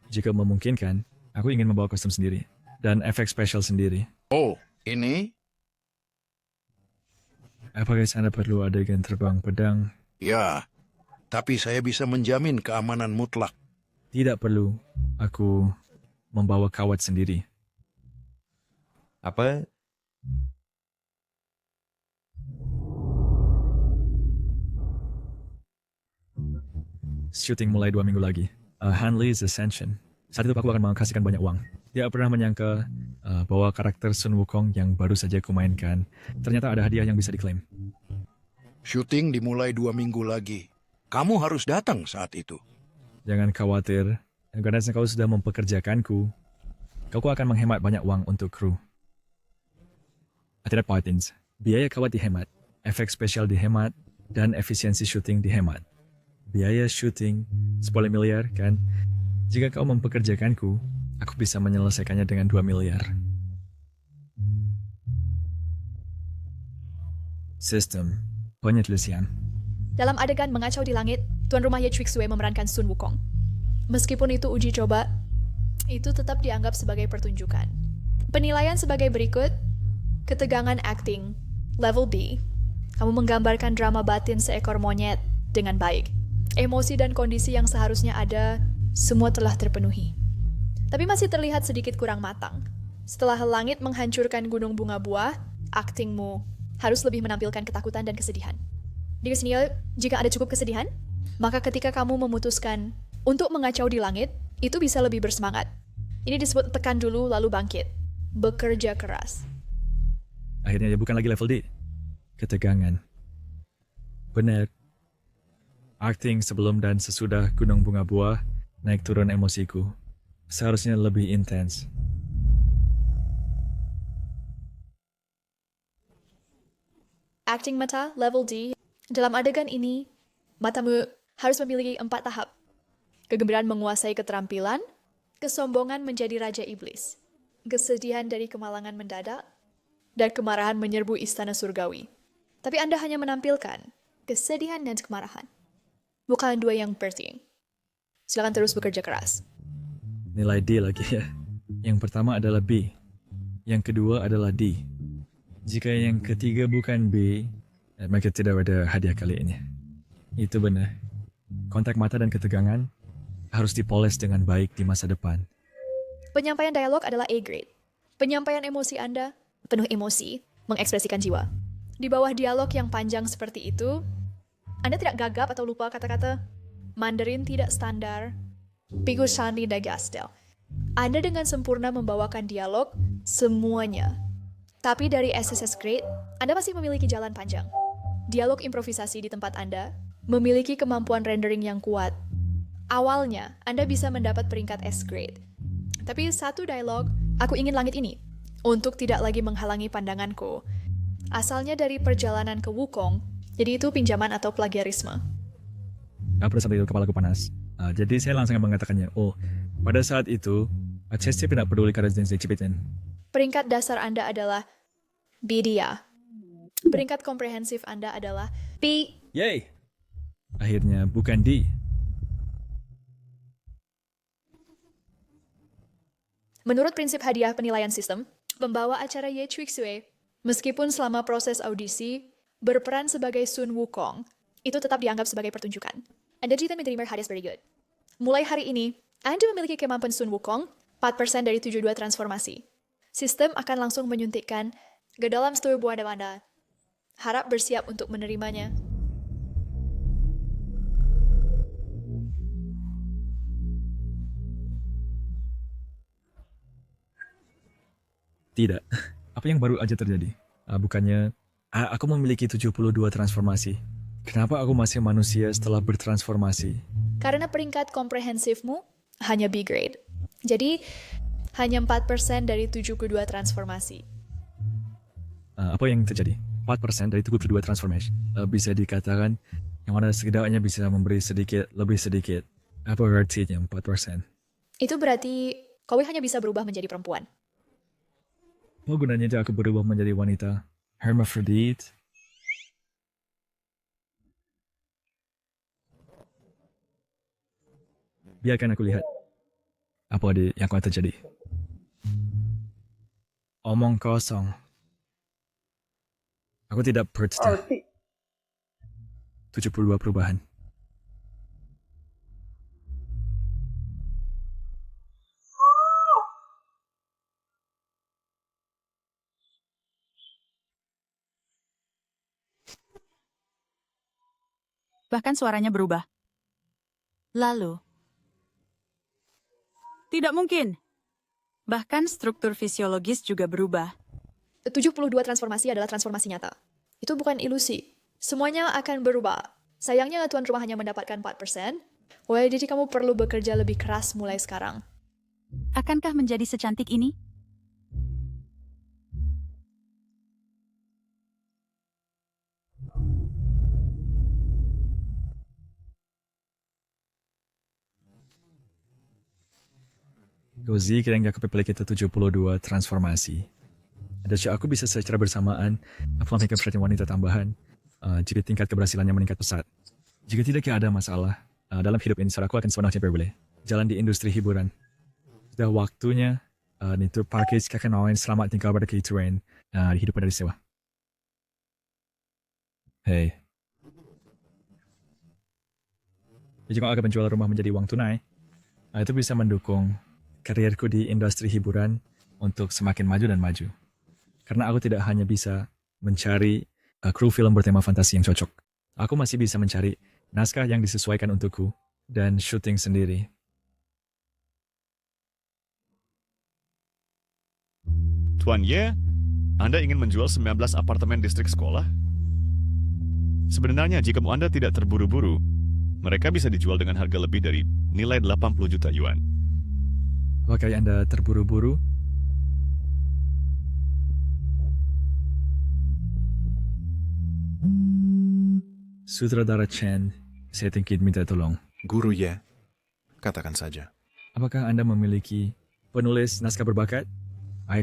Jika memungkinkan, aku ingin membawa kostum sendiri. Dan efek spesial sendiri. Oh, ini? Apakah Anda perlu adegan terbang pedang? Ya, tapi saya bisa menjamin keamanan mutlak. Tidak perlu. Aku membawa kawat sendiri. Apa? syuting mulai 2 minggu lagi. Han Lee's Ascension. Saat itu aku akan mengkasihkan banyak uang. Dia pernah menyangka bahwa karakter Sun Wukong yang baru saja kumainkan, ternyata ada hadiah yang bisa diklaim. Syuting dimulai 2 minggu lagi. Kamu harus datang saat itu. Jangan khawatir, karena kau sudah mempekerjakanku. Kau akan menghemat banyak uang untuk kru. Tidak patins, biaya kawat dihemat, efek spesial dihemat, dan efisiensi syuting dihemat. Biaya syuting 10 miliar, kan? Jika kau mempekerjakanku, aku bisa menyelesaikannya dengan 2 miliar. Sistem penyelesaian. Dalam adegan mengacau di langit, tuan rumah Ye Chwik-sue memerankan Sun Wukong. Meskipun itu uji coba, itu tetap dianggap sebagai pertunjukan. Penilaian sebagai berikut: ketegangan acting, level B. Kamu menggambarkan drama batin seekor monyet dengan baik. Emosi dan kondisi yang seharusnya ada, semua telah terpenuhi. Tapi masih terlihat sedikit kurang matang. Setelah langit menghancurkan gunung bunga buah, aktingmu harus lebih menampilkan ketakutan dan kesedihan. Di sini, jika ada cukup kesedihan, maka ketika kamu memutuskan untuk mengacau di langit, itu bisa lebih bersemangat. Ini disebut tekan dulu lalu bangkit. Bekerja keras. Akhirnya ya bukan lagi level D. Ketegangan. Benar. Acting sebelum dan sesudah gunung bunga buah naik turun emosiku. Seharusnya lebih intens. Acting mata level D. Dalam adegan ini, matamu harus memiliki 4 tahap. Kegembiraan menguasai keterampilan, kesombongan menjadi raja iblis, kesedihan dari kemalangan mendadak, dan kemarahan menyerbu istana surgawi. Tapi Anda hanya menampilkan kesedihan dan kemarahan. Bukan 2 yang penting. Silakan terus bekerja keras. Nilai D lagi ya. Yang pertama adalah B. Yang kedua adalah D. Jika yang ketiga bukan B, maka tidak ada hadiah kali ini. Itu benar. Kontak mata dan ketegangan harus dipoles dengan baik di masa depan. Penyampaian dialog adalah A grade. Penyampaian emosi Anda penuh emosi, mengekspresikan jiwa. Di bawah dialog yang panjang seperti itu, Anda tidak gagap atau lupa kata-kata. Mandarin tidak standar. Pigusanli da Gastel. Anda dengan sempurna membawakan dialog semuanya. Tapi dari SSS grade, Anda masih memiliki jalan panjang. Dialog improvisasi di tempat Anda memiliki kemampuan rendering yang kuat. Awalnya, Anda bisa mendapat peringkat S grade. Tapi satu dialog, aku ingin langit ini, untuk tidak lagi menghalangi pandanganku. Asalnya dari perjalanan ke Wukong, jadi itu pinjaman atau plagiarisme. Pada saat itu kepalaku panas. Jadi saya langsung mengatakannya, pada saat itu, CSC tidak peduli karena jenis cipitin. Peringkat dasar Anda adalah Bidia. Peringkat komprehensif Anda adalah P. Yay! Akhirnya bukan D. Menurut prinsip hadiah penilaian sistem, pembawa acara Ye Chwik-sue, meskipun selama proses audisi berperan sebagai Sun Wukong, itu tetap dianggap sebagai pertunjukan. Anda juga menerima hadiah very good. Mulai hari ini, Anda memiliki kemampuan Sun Wukong, 4% dari 72 transformasi. Sistem akan langsung menyuntikkan ke dalam tubuh Anda. Harap bersiap untuk menerimanya. Tidak. Apa yang baru aja terjadi? Bukannya aku memiliki 72 transformasi. Kenapa aku masih manusia setelah bertransformasi? Karena peringkat komprehensifmu hanya B grade. Jadi, hanya 4% dari 72 transformasi. Apa yang terjadi? 4% dari 72 transformasi. Bisa dikatakan yang mana setidaknya bisa memberi sedikit, lebih sedikit. Apa artinya 4%? Itu berarti kau hanya bisa berubah menjadi perempuan. Apa gunanya jika aku berubah menjadi wanita? Hermaphrodite? Biarkan aku lihat apa yang akan terjadi. Omong kosong. Aku tidak percaya. 72 perubahan. Bahkan suaranya berubah. Lalu, tidak mungkin. Bahkan struktur fisiologis juga berubah. 72 transformasi adalah transformasi nyata. Itu bukan ilusi. Semuanya akan berubah. Sayangnya tuan rumah hanya mendapatkan 4%. Jadi kamu perlu bekerja lebih keras mulai sekarang. Akankah menjadi secantik ini? Gozi kiranya aku pilih kita 72 transformasi. Ada aku bisa secara bersamaan melakukan perhatian wanita tambahan jika tingkat keberhasilannya meningkat pesat. Jika tidak ada masalah dalam hidup ini, aku akan sepenuhnya berbeleh. Jalan di industri hiburan. Sudah waktunya itu package kakak nawain selamat tinggal pada catering di hidup dari sewa. Hey. Jika akan menjual rumah menjadi uang tunai, itu bisa mendukung karirku di industri hiburan untuk semakin maju dan maju. Karena aku tidak hanya bisa mencari kru film bertema fantasi yang cocok. Aku masih bisa mencari naskah yang disesuaikan untukku dan syuting sendiri. Tuan Ye, Anda ingin menjual 19 apartemen distrik sekolah? Sebenarnya jika Anda tidak terburu-buru, mereka bisa dijual dengan harga lebih dari nilai 80 juta yuan. Apakah Anda terburu-buru? Sutradara Chen, saya tingkit minta tolong. Guru Ye, katakan saja. Apakah Anda memiliki penulis naskah berbakat?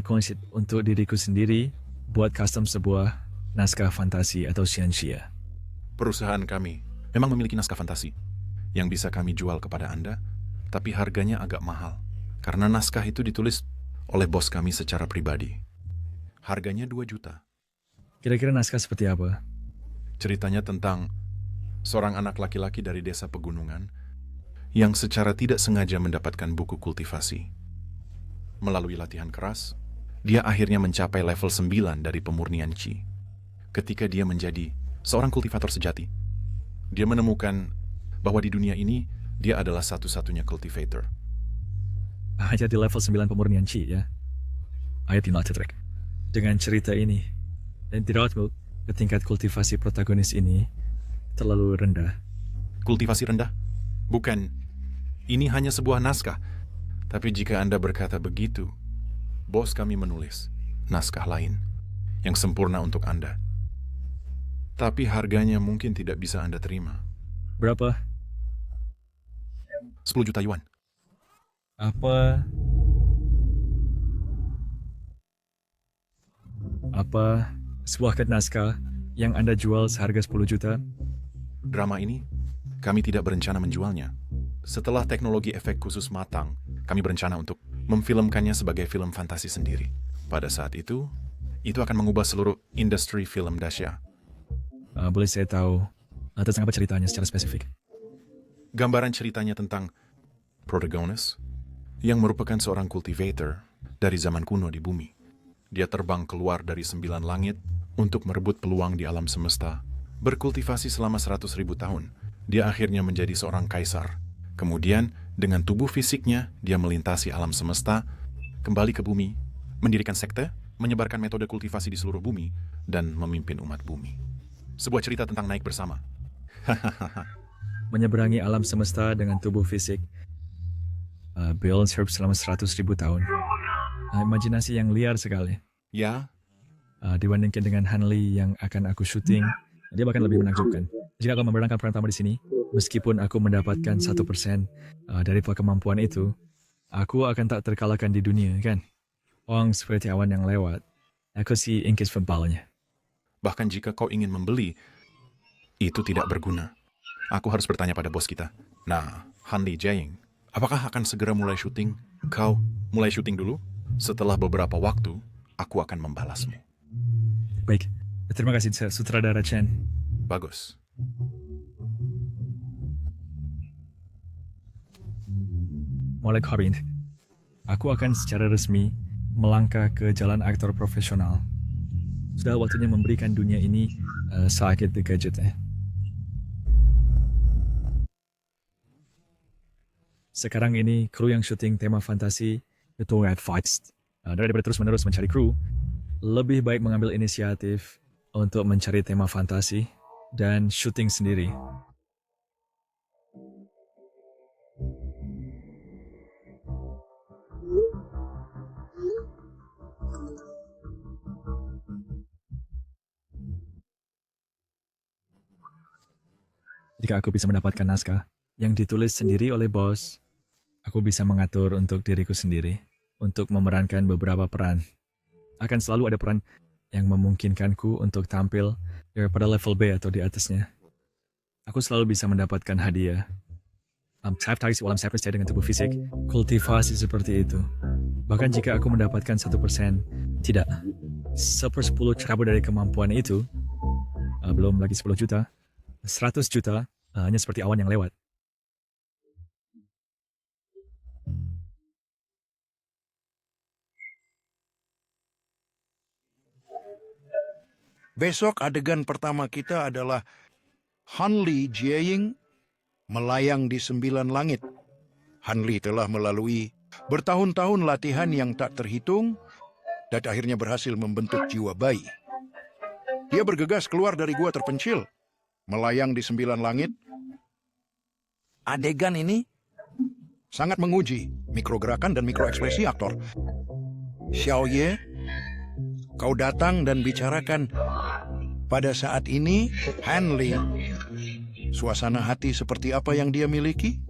Konsep untuk diriku sendiri, buat custom sebuah naskah fantasi atau sia-sia. Perusahaan kami memang memiliki naskah fantasi yang bisa kami jual kepada Anda, tapi harganya agak mahal. Karena naskah itu ditulis oleh bos kami secara pribadi. Harganya 2 juta. Kira-kira naskah seperti apa? Ceritanya tentang seorang anak laki-laki dari desa pegunungan yang secara tidak sengaja mendapatkan buku kultivasi. Melalui latihan keras, dia akhirnya mencapai level 9 dari pemurnian Qi. Ketika dia menjadi seorang kultivator sejati, dia menemukan bahwa di dunia ini dia adalah satu-satunya kultivator. Hanya di level 9 pemurnian Qi, ya? Ayat tidak tertrek. Dengan cerita ini, dan dirawatmu ke tingkat kultivasi protagonis ini terlalu rendah. Kultivasi rendah? Bukan. Ini hanya sebuah naskah. Tapi jika Anda berkata begitu, bos kami menulis naskah lain yang sempurna untuk Anda. Tapi harganya mungkin tidak bisa Anda terima. Berapa? 10 juta yuan. Apa sebuah naskah yang Anda jual seharga 10 juta? Drama ini, kami tidak berencana menjualnya. Setelah teknologi efek khusus matang, kami berencana untuk memfilmkannya sebagai film fantasi sendiri. Pada saat itu akan mengubah seluruh industri film dahsyat. Boleh saya tahu tentang apa ceritanya secara spesifik? Gambaran ceritanya tentang protagonis yang merupakan seorang cultivator dari zaman kuno di bumi. Dia terbang keluar dari 9 langit untuk merebut peluang di alam semesta. Berkultivasi selama 100.000 tahun, dia akhirnya menjadi seorang kaisar. Kemudian, dengan tubuh fisiknya, dia melintasi alam semesta, kembali ke bumi, mendirikan sekte, menyebarkan metode kultivasi di seluruh bumi, dan memimpin umat bumi. Sebuah cerita tentang naik bersama. Menyeberangi alam semesta dengan tubuh fisik. Beyond Herb selama 100.000 tahun. Imajinasi yang liar sekali. Ya. Dibandingkan dengan Hanli yang akan aku syuting, dia bahkan lebih menakjubkan. Jika aku memerankan peran utama di sini, meskipun aku mendapatkan 1% dari kemampuan itu, aku akan tak terkalahkan di dunia, kan? Orang seperti awan yang lewat, aku sih ingkis verbalnya. Bahkan jika kau ingin membeli, itu tidak berguna. Aku harus bertanya pada bos kita. Nah, Hanli Jiaying, apakah akan segera mulai syuting? Kau mulai syuting dulu? Setelah beberapa waktu, aku akan membalasmu. Baik, terima kasih Sutradara Chen. Bagus. Mulai hari ini, aku akan secara resmi melangkah ke jalan aktor profesional. Sudah waktunya memberikan dunia ini sakit gadget. Sekarang ini kru yang syuting tema fantasi itu Red Fights. Daripada terus-menerus mencari kru, lebih baik mengambil inisiatif untuk mencari tema fantasi dan syuting sendiri. Jika aku bisa mendapatkan naskah yang ditulis sendiri oleh bos, aku bisa mengatur untuk diriku sendiri untuk memerankan beberapa peran. Akan selalu ada peran yang memungkinkanku untuk tampil pada level B atau di atasnya. Aku selalu bisa mendapatkan hadiah. Saya tertarik walau saya percaya dengan tubuh fisik, kultivasi seperti itu. Bahkan jika aku mendapatkan 1%, tidak. 1/10 cabut dari kemampuan itu, belum lagi 10 juta, 100 juta, hanya seperti awan yang lewat. Besok adegan pertama kita adalah Hanli Jieying melayang di 9 langit. Hanli telah melalui bertahun-tahun latihan yang tak terhitung dan akhirnya berhasil membentuk jiwa bayi. Dia bergegas keluar dari gua terpencil, melayang di 9 langit. Adegan ini sangat menguji mikrogerakan dan mikroekspresi aktor. Xiao Ye, kau datang dan bicarakan pada saat ini, Hanli, suasana hati seperti apa yang dia miliki?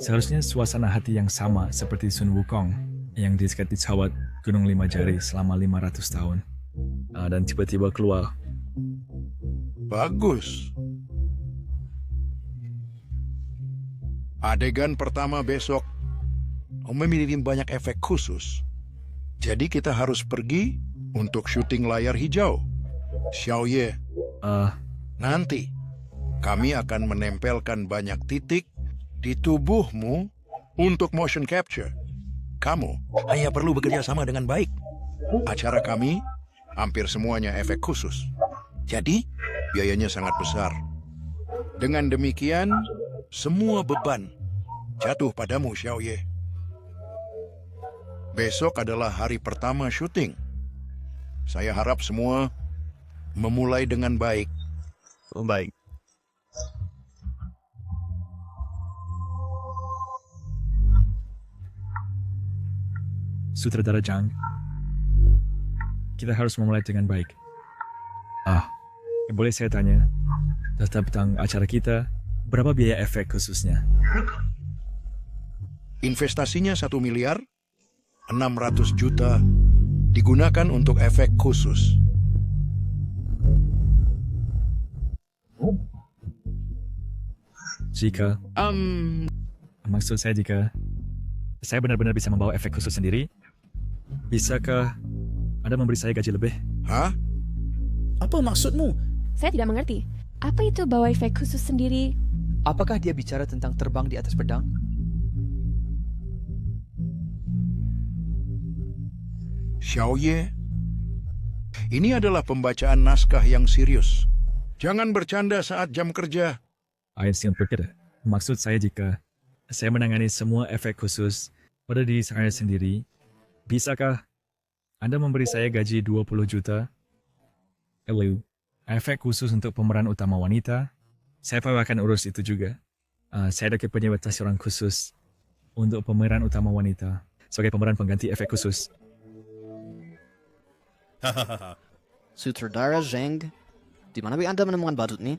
Seharusnya suasana hati yang sama seperti Sun Wukong yang diikat di cawat Gunung Lima Jari selama 500 tahun. Dan tiba-tiba keluar. Bagus. Adegan pertama besok memiliki banyak efek khusus. Jadi kita harus pergi untuk syuting layar hijau. Xiao Ye, nanti kami akan menempelkan banyak titik di tubuhmu untuk motion capture. Kamu hanya perlu bekerja sama dengan baik. Acara kami hampir semuanya efek khusus. Jadi biayanya sangat besar. Dengan demikian, semua beban jatuh padamu, Xiao Ye. Besok adalah hari pertama syuting. Saya harap semua memulai dengan baik. Baik. Sutradara Zhang, kita harus memulai dengan baik. Boleh saya tanya, tentang acara kita, berapa biaya efek khususnya? Investasinya 1 miliar 600 juta digunakan untuk efek khusus. Jika, maksud saya jika saya benar-benar bisa membawa efek khusus sendiri, bisakah Anda memberi saya gaji lebih? Hah? Apa maksudmu? Saya tidak mengerti. Apa itu bawa efek khusus sendiri? Apakah dia bicara tentang terbang di atas pedang? Xiao Ye, ini adalah pembacaan naskah yang serius. Jangan bercanda saat jam kerja. Saya berkata, maksud saya jika saya menangani semua efek khusus pada diri saya sendiri, bisakah Anda memberi saya gaji 20 juta? Lalu, efek khusus untuk pemeran utama wanita, saya akan urus itu juga. Saya ada penyebab orang khusus untuk pemeran utama wanita sebagai pemeran pengganti efek khusus. Sutradara Zhang, di mana Anda menemukan badut ini?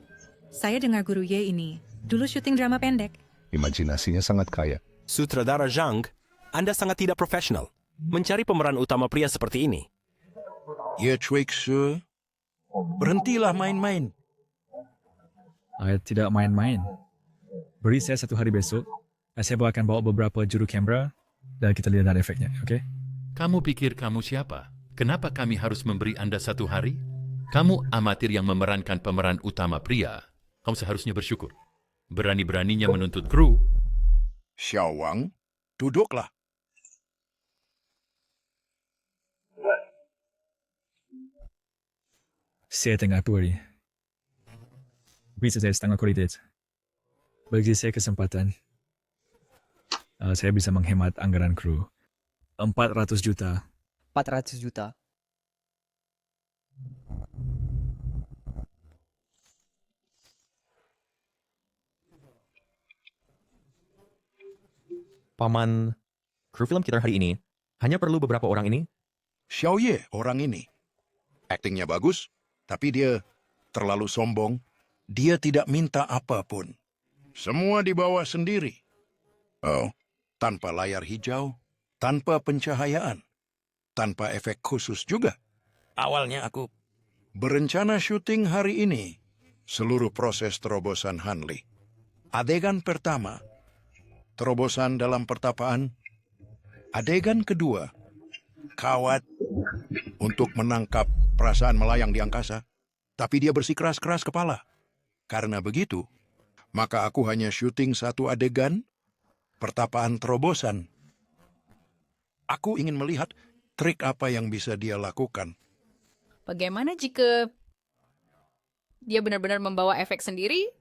Saya dengar guru Ye ini dulu syuting drama pendek. Imajinasinya sangat kaya. Sutradara Zhang, Anda sangat tidak profesional. Mencari pemeran utama pria seperti ini. Ye Chuixue, berhentilah main-main. Saya tidak main-main. Beri saya 1 hari besok, saya akan bawa beberapa juru kamera dan kita lihat efeknya, oke? Kamu pikir kamu siapa? Kenapa kami harus memberi Anda 1 hari? Kamu amatir yang memerankan pemeran utama pria. Kamu seharusnya bersyukur. Berani-beraninya menuntut kru. Xiao Wang, duduklah. Saya tengah beri. bisa saya setengah kredit. Bagi saya kesempatan. Saya bisa menghemat anggaran kru. 400 juta. 400 juta. Paman, kru film kita hari ini hanya perlu beberapa orang ini. Xiao Ye orang ini. Aktingnya bagus, tapi dia terlalu sombong. Dia tidak minta apapun. Semua dibawa sendiri. Oh, tanpa layar hijau, tanpa pencahayaan, tanpa efek khusus juga. Awalnya aku berencana syuting hari ini. Seluruh proses terobosan Hanli. Adegan pertama, terobosan dalam pertapaan. Adegan kedua, kawat untuk menangkap perasaan melayang di angkasa. Tapi dia bersikeras-keras kepala. Karena begitu, maka aku hanya syuting satu adegan, pertapaan terobosan. Aku ingin melihat trik apa yang bisa dia lakukan. Bagaimana jika dia benar-benar membawa efek sendiri?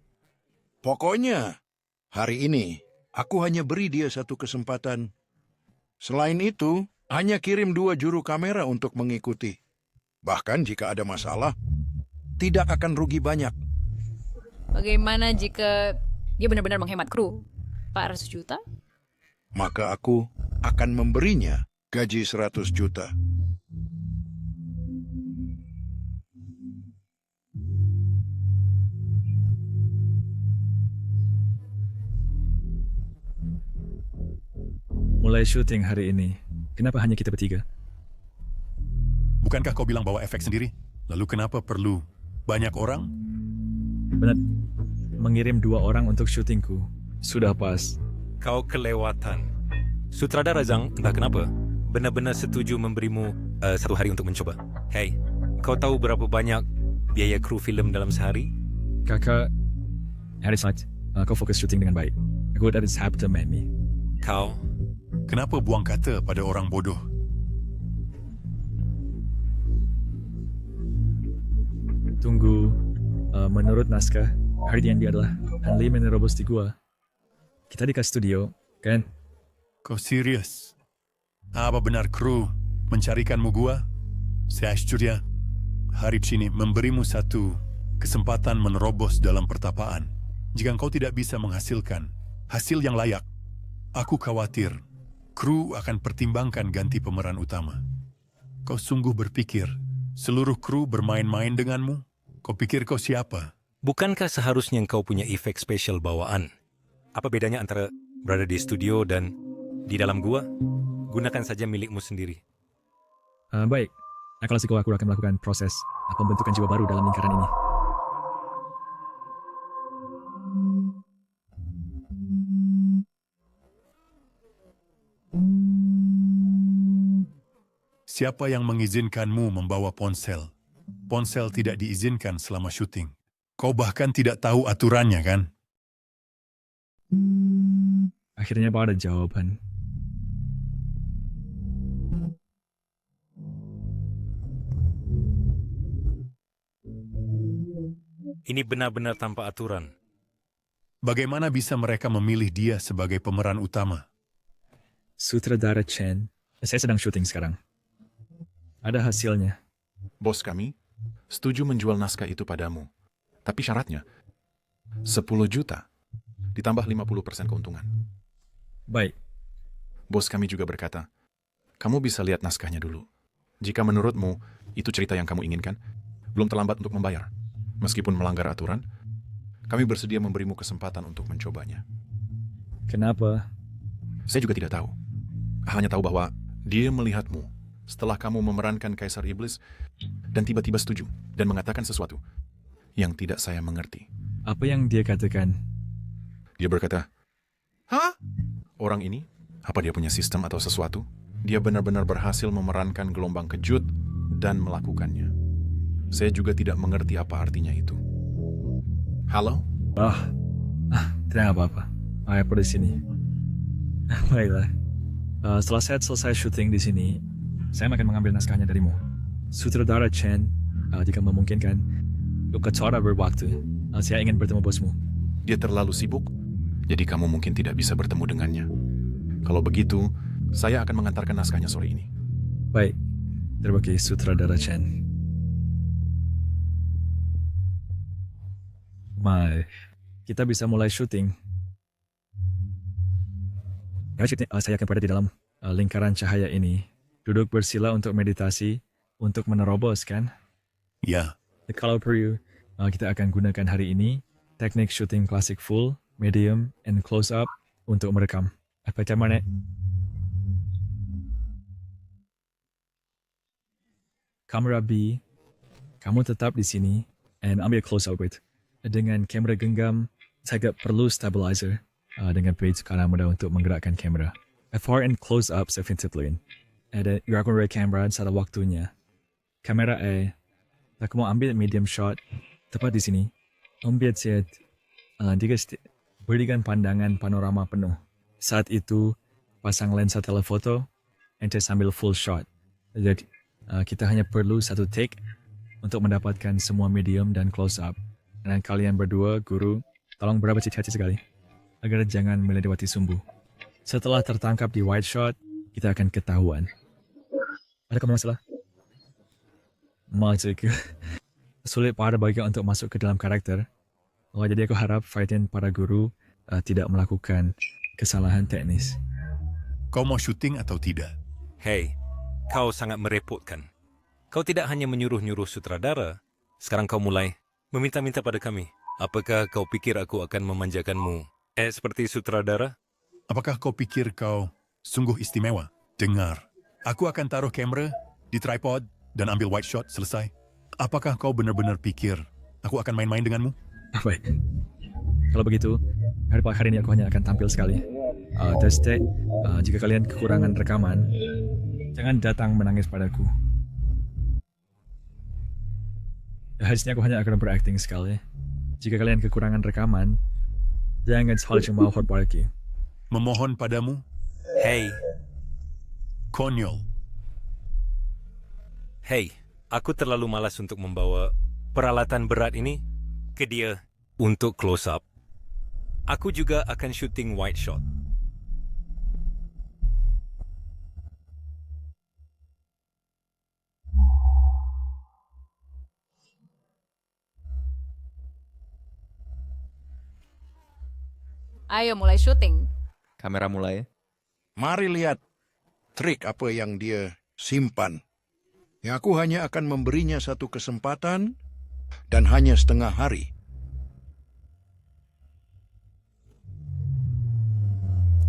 Pokoknya, hari ini, aku hanya beri dia satu kesempatan. Selain itu, hanya kirim 2 juru kamera untuk mengikuti. Bahkan jika ada masalah, tidak akan rugi banyak. Bagaimana jika dia benar-benar menghemat kru? 400 juta? Maka aku akan memberinya gaji 100 juta. Mulai syuting hari ini, kenapa hanya kita bertiga? Bukankah kau bilang bawa efek sendiri? Lalu kenapa perlu banyak orang? Benar, mengirim 2 orang untuk syutingku. Sudah pas. Kau kelewatan. Sutradara Zhang, entah kenapa, benar-benar setuju memberimu 1 hari untuk mencoba. Hey, kau tahu berapa banyak biaya kru filem dalam sehari? Kakak, hari Saat, kau fokus syuting dengan baik. Aku that is happy to meet me. Kau? Kenapa buang kata pada orang bodoh? Tunggu, menurut naskah, hari ini adalah Hanli menerobos di gua. Kita dikasih studio, kan? Kau serius? Apa benar kru mencarikanmu gua? Saya Asturia, hari ini memberimu satu kesempatan menerobos dalam pertapaan. Jika kau tidak bisa menghasilkan hasil yang layak, aku khawatir kru akan pertimbangkan ganti pemeran utama. Kau sungguh berpikir seluruh kru bermain-main denganmu? Kau pikir kau siapa? Bukankah seharusnya kau punya efek spesial bawaan? Apa bedanya antara berada di studio dan di dalam gua? Gunakan saja milikmu sendiri. Baik, kalau aku akan melakukan proses pembentukan jiwa baru dalam lingkaran ini. Siapa yang mengizinkanmu membawa ponsel? Ponsel tidak diizinkan selama syuting. Kau bahkan tidak tahu aturannya, kan? Akhirnya ada jawaban. Ini benar-benar tanpa aturan. Bagaimana bisa mereka memilih dia sebagai pemeran utama? Sutradara Chen, saya sedang syuting sekarang. Ada hasilnya. Bos kami setuju menjual naskah itu padamu. Tapi syaratnya 10 juta ditambah 50% keuntungan. Baik. Bos kami juga berkata, kamu bisa lihat naskahnya dulu. Jika menurutmu itu cerita yang kamu inginkan, belum terlambat untuk membayar. Meskipun melanggar aturan, kami bersedia memberimu kesempatan untuk mencobanya. Kenapa? Saya juga tidak tahu. Hanya tahu bahwa dia melihatmu setelah kamu memerankan Kaisar Iblis dan tiba-tiba setuju dan mengatakan sesuatu yang tidak saya mengerti. Apa yang dia katakan? Dia berkata, "Hah? Orang ini, apa dia punya sistem atau sesuatu? Dia benar-benar berhasil memerankan gelombang kejut dan melakukannya. Saya juga tidak mengerti apa artinya itu." Halo? Tidak apa-apa. Aku di sini. Baiklah. Setelah saya selesai syuting di sini, saya akan mengambil naskahnya darimu. Sutradara Chen, jika memungkinkan, ke cara berwaktu. Saya ingin bertemu bosmu. Dia terlalu sibuk, jadi kamu mungkin tidak bisa bertemu dengannya. Kalau begitu, saya akan mengantarkan naskahnya sore ini. Baik, terima kasih Sutradara Chen. Kita bisa mulai syuting. Saya akan berada di dalam lingkaran cahaya ini. Duduk bersila untuk meditasi, untuk menerobos, kan? Ya. Kalau perlu, kita akan gunakan hari ini teknik syuting klasik full, medium, and close-up untuk merekam. Apa caranya? Kamera B, kamu tetap di sini, and ambil close-up with. Dengan kamera genggam, saya perlu stabilizer dengan page karena mudah untuk menggerakkan kamera. Far and close-up self-discipline. Ada gerakan kamera pada waktunya. Kamera A, aku mau ambil medium shot, tepat di sini. Ambil set, berikan pandangan panorama penuh. Saat itu, pasang lensa telefoto, ente sambil full shot. Jadi, kita hanya perlu satu take untuk mendapatkan semua medium dan close-up. Dan kalian berdua, guru, tolong berhati-hati sekali, agar jangan melewati sumbu. Setelah tertangkap di wide shot, kita akan ketahuan. Ada masalah? Maksudku, sulit pada bagian untuk masuk ke dalam karakter. Jadi aku harap fighting para guru tidak melakukan kesalahan teknis. Kau mau syuting atau tidak? Hei, kau sangat merepotkan. Kau tidak hanya menyuruh-nyuruh sutradara, sekarang kau mulai meminta-minta pada kami. Apakah kau pikir aku akan memanjakanmu seperti sutradara? Apakah kau pikir kau sungguh istimewa? Dengar, aku akan taruh kamera di tripod dan ambil wide shot selesai. Apakah kau benar-benar pikir aku akan main-main denganmu? Baik. Kalau begitu, hari ini aku hanya akan tampil sekali. Test, jika kalian kekurangan rekaman, jangan datang menangis padaku. Harusnya aku hanya akan berakting sekali. Jika kalian kekurangan rekaman, jangan saling mohon padaku. Memohon padamu? Hei. Konyol. Hei, aku terlalu malas untuk membawa peralatan berat ini ke dia untuk close-up. Aku juga akan syuting wide shot. Ayo mulai syuting. Kamera mulai. Mari lihat trik apa yang dia simpan. Ya, aku hanya akan memberinya satu kesempatan dan hanya setengah hari.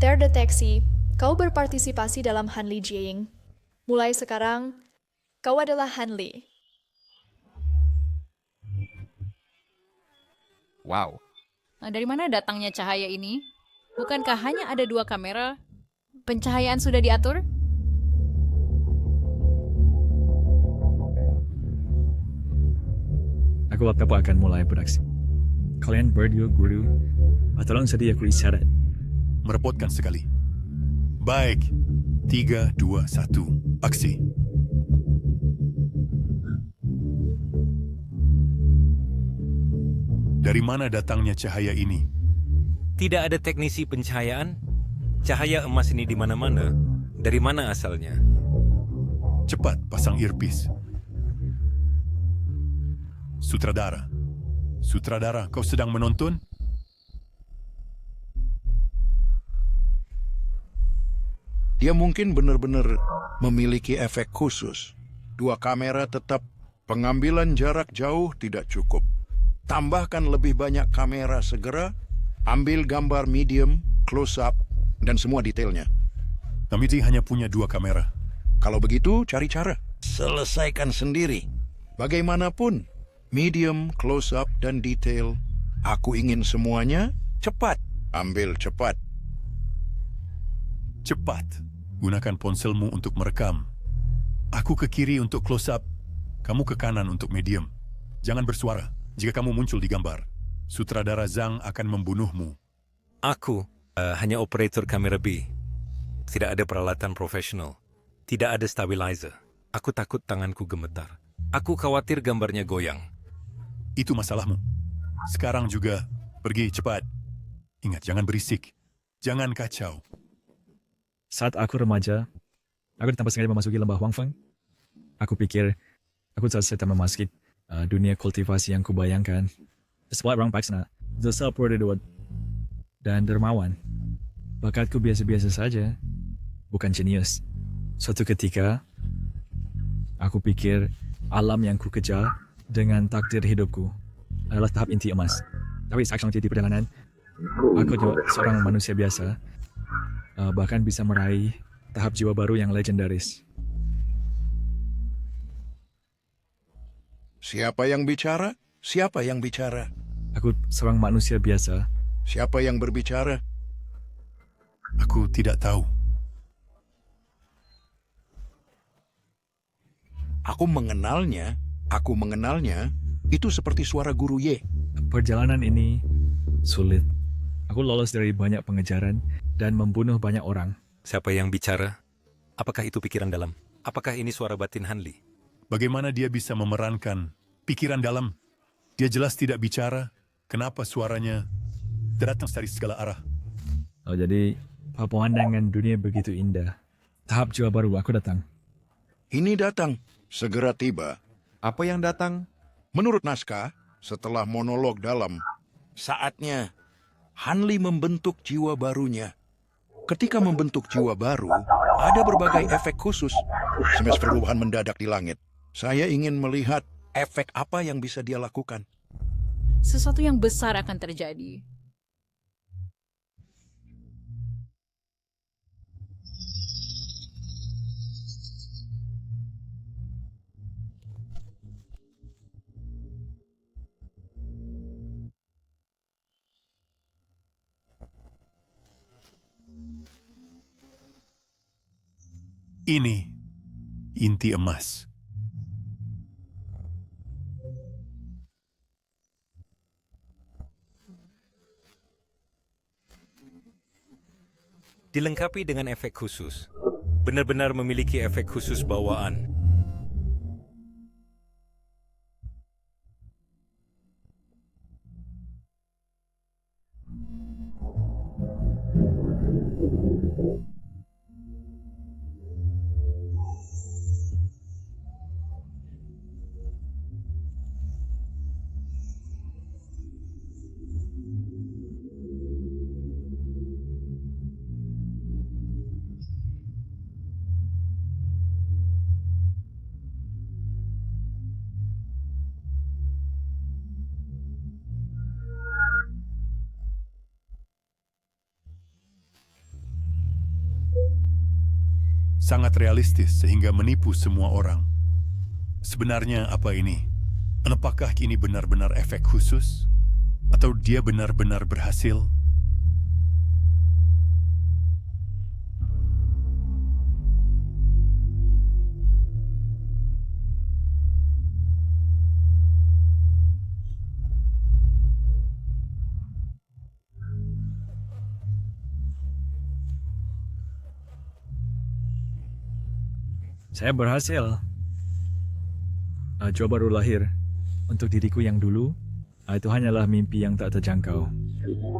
Terdeteksi, kau berpartisipasi dalam Hanli Jiaying. Mulai sekarang, kau adalah Hanli. Wow. Dari mana datangnya cahaya ini? Bukankah hanya ada 2 kamera? Pencahayaan sudah diatur? Aku akan mulai beraksi. Kalian berdua, guru, tolong sedia aku isyarat. Merepotkan sekali. Baik. 3, 2, 1. Aksi. Dari mana datangnya cahaya ini? Tidak ada teknisi pencahayaan? Cahaya emas ini di mana-mana. Dari mana asalnya? Cepat pasang earpiece. Sutradara. Sutradara, kau sedang menonton? Dia mungkin benar-benar memiliki efek khusus. 2 kamera tetap, pengambilan jarak jauh tidak cukup. Tambahkan lebih banyak kamera segera, ambil gambar medium, close-up, dan semua detailnya. Kami hanya punya 2 kamera. Kalau begitu, cari cara. Selesaikan sendiri. Bagaimanapun, medium, close-up, dan detail, aku ingin semuanya cepat. Ambil cepat. Cepat. Gunakan ponselmu untuk merekam. Aku ke kiri untuk close-up. Kamu ke kanan untuk medium. Jangan bersuara jika kamu muncul di gambar. Sutradara Zhang akan membunuhmu. Aku hanya operator kamera B. Tidak ada peralatan profesional. Tidak ada stabilizer. Aku takut tanganku gemetar. Aku khawatir gambarnya goyang. Itu masalahmu. Sekarang juga, pergi cepat. Ingat, jangan berisik. Jangan kacau. Saat aku remaja, aku tanpa sengaja memasuki lembah Wangfeng. Aku pikir aku selesai memasuki dunia kultivasi yang kubayangkan. Sebuah orang paksana, dosa berdua dan dermawan. Bakatku biasa-biasa saja, bukan jenius. Suatu ketika, aku pikir alam yang ku kejar dengan takdir hidupku adalah tahap inti emas. Tapi saat di perjalanan, aku juga seorang manusia biasa, bahkan bisa meraih tahap jiwa baru yang legendaris. Siapa yang bicara? Siapa yang bicara? Aku seorang manusia biasa. Siapa yang berbicara? Aku tidak tahu. Aku mengenalnya. Itu seperti suara guru Ye. Perjalanan ini sulit. Aku lolos dari banyak pengejaran dan membunuh banyak orang. Siapa yang bicara? Apakah itu pikiran dalam? Apakah ini suara batin Hanli? Bagaimana dia bisa memerankan pikiran dalam? Dia jelas tidak bicara. Kenapa suaranya datang dari segala arah? Oh, jadi pemandangan dunia begitu indah. Tahap jiwa baru, aku datang. Ini datang. Segera tiba. Apa yang datang? Menurut naskah, setelah monolog dalam, saatnya Hanli membentuk jiwa barunya. Ketika membentuk jiwa baru, ada berbagai efek khusus. Semesta perubahan mendadak di langit. Saya ingin melihat efek apa yang bisa dia lakukan. Sesuatu yang besar akan terjadi. Ini inti emas. Dilengkapi dengan efek khusus. Benar-benar memiliki efek khusus bawaan. Sangat realistis sehingga menipu semua orang. Sebenarnya apa ini? Apakah ini benar-benar efek khusus? Atau dia benar-benar berhasil? Saya berhasil. Jiwa baru lahir. Untuk diriku yang dulu, itu hanyalah mimpi yang tak terjangkau.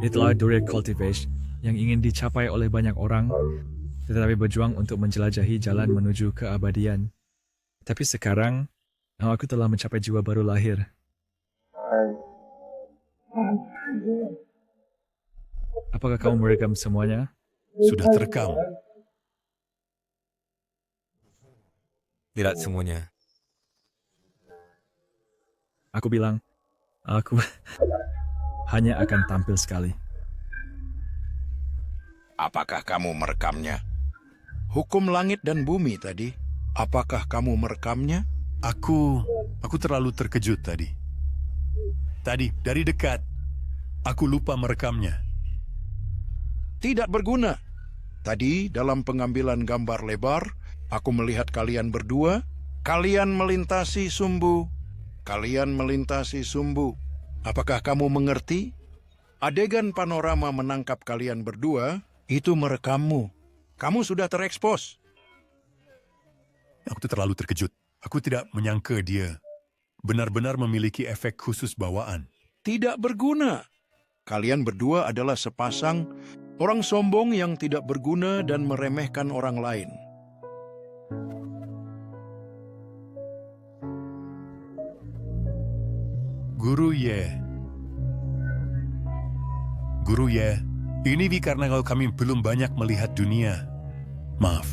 Itulah Durian Cultivation yang ingin dicapai oleh banyak orang, tetapi berjuang untuk menjelajahi jalan menuju keabadian. Tapi sekarang, aku telah mencapai jiwa baru lahir. Apakah kamu merekam semuanya? Sudah terekam. Tidak semuanya. Aku bilang, aku hanya akan tampil sekali. Apakah kamu merekamnya? Hukum langit dan bumi tadi. Apakah kamu merekamnya? Aku terlalu terkejut tadi. Tadi, dari dekat, aku lupa merekamnya. Tidak berguna. Tadi, dalam pengambilan gambar lebar, aku melihat kalian berdua. Kalian melintasi sumbu. Apakah kamu mengerti? Adegan panorama menangkap kalian berdua, itu merekammu. Kamu sudah terekspos. Aku terlalu terkejut. Aku tidak menyangka dia benar-benar memiliki efek khusus bawaan. tidak berguna. Kalian berdua adalah sepasang orang sombong yang tidak berguna dan meremehkan orang lain. Guru Ye, ini karena kami belum banyak melihat dunia. Maaf,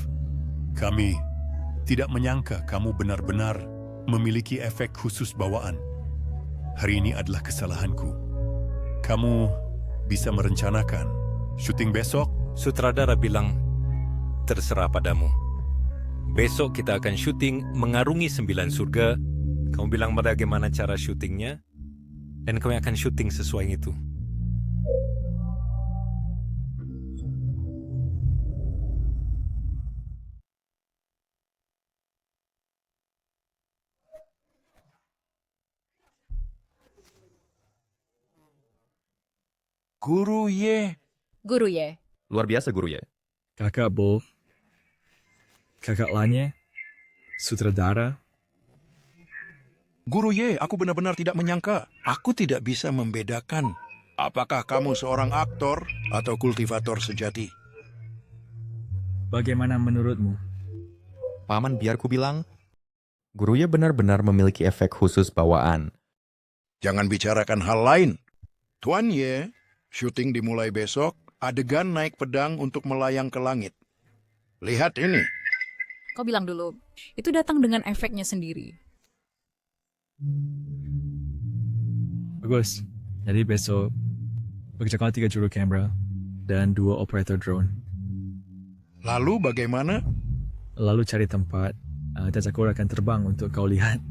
kami tidak menyangka kamu benar-benar memiliki efek khusus bawaan. Hari ini adalah kesalahanku. Kamu bisa merencanakan syuting besok? Sutradara bilang, terserah padamu. Besok kita akan syuting mengarungi 9 surga. Kamu bilang bagaimana cara syutingnya, dan kami akan syuting sesuai itu. Guru Ye. Guru Ye. Luar biasa, Guru Ye. Kakak Bo, kakak Lanye, sutradara. Guru Ye, aku benar-benar tidak menyangka. Aku tidak bisa membedakan apakah kamu seorang aktor atau kultivator sejati. Bagaimana menurutmu? Paman, biar ku bilang, Guru Ye benar-benar memiliki efek khusus bawaan. Jangan bicarakan hal lain. Tuan Ye, syuting dimulai besok, adegan naik pedang untuk melayang ke langit. Lihat ini. Kau bilang dulu, itu datang dengan efeknya sendiri. Bagus. Jadi besok bekerjakan 3 juru kamera dan 2 operator drone. Lalu bagaimana? Lalu cari tempat dan aku akan terbang untuk kau lihat.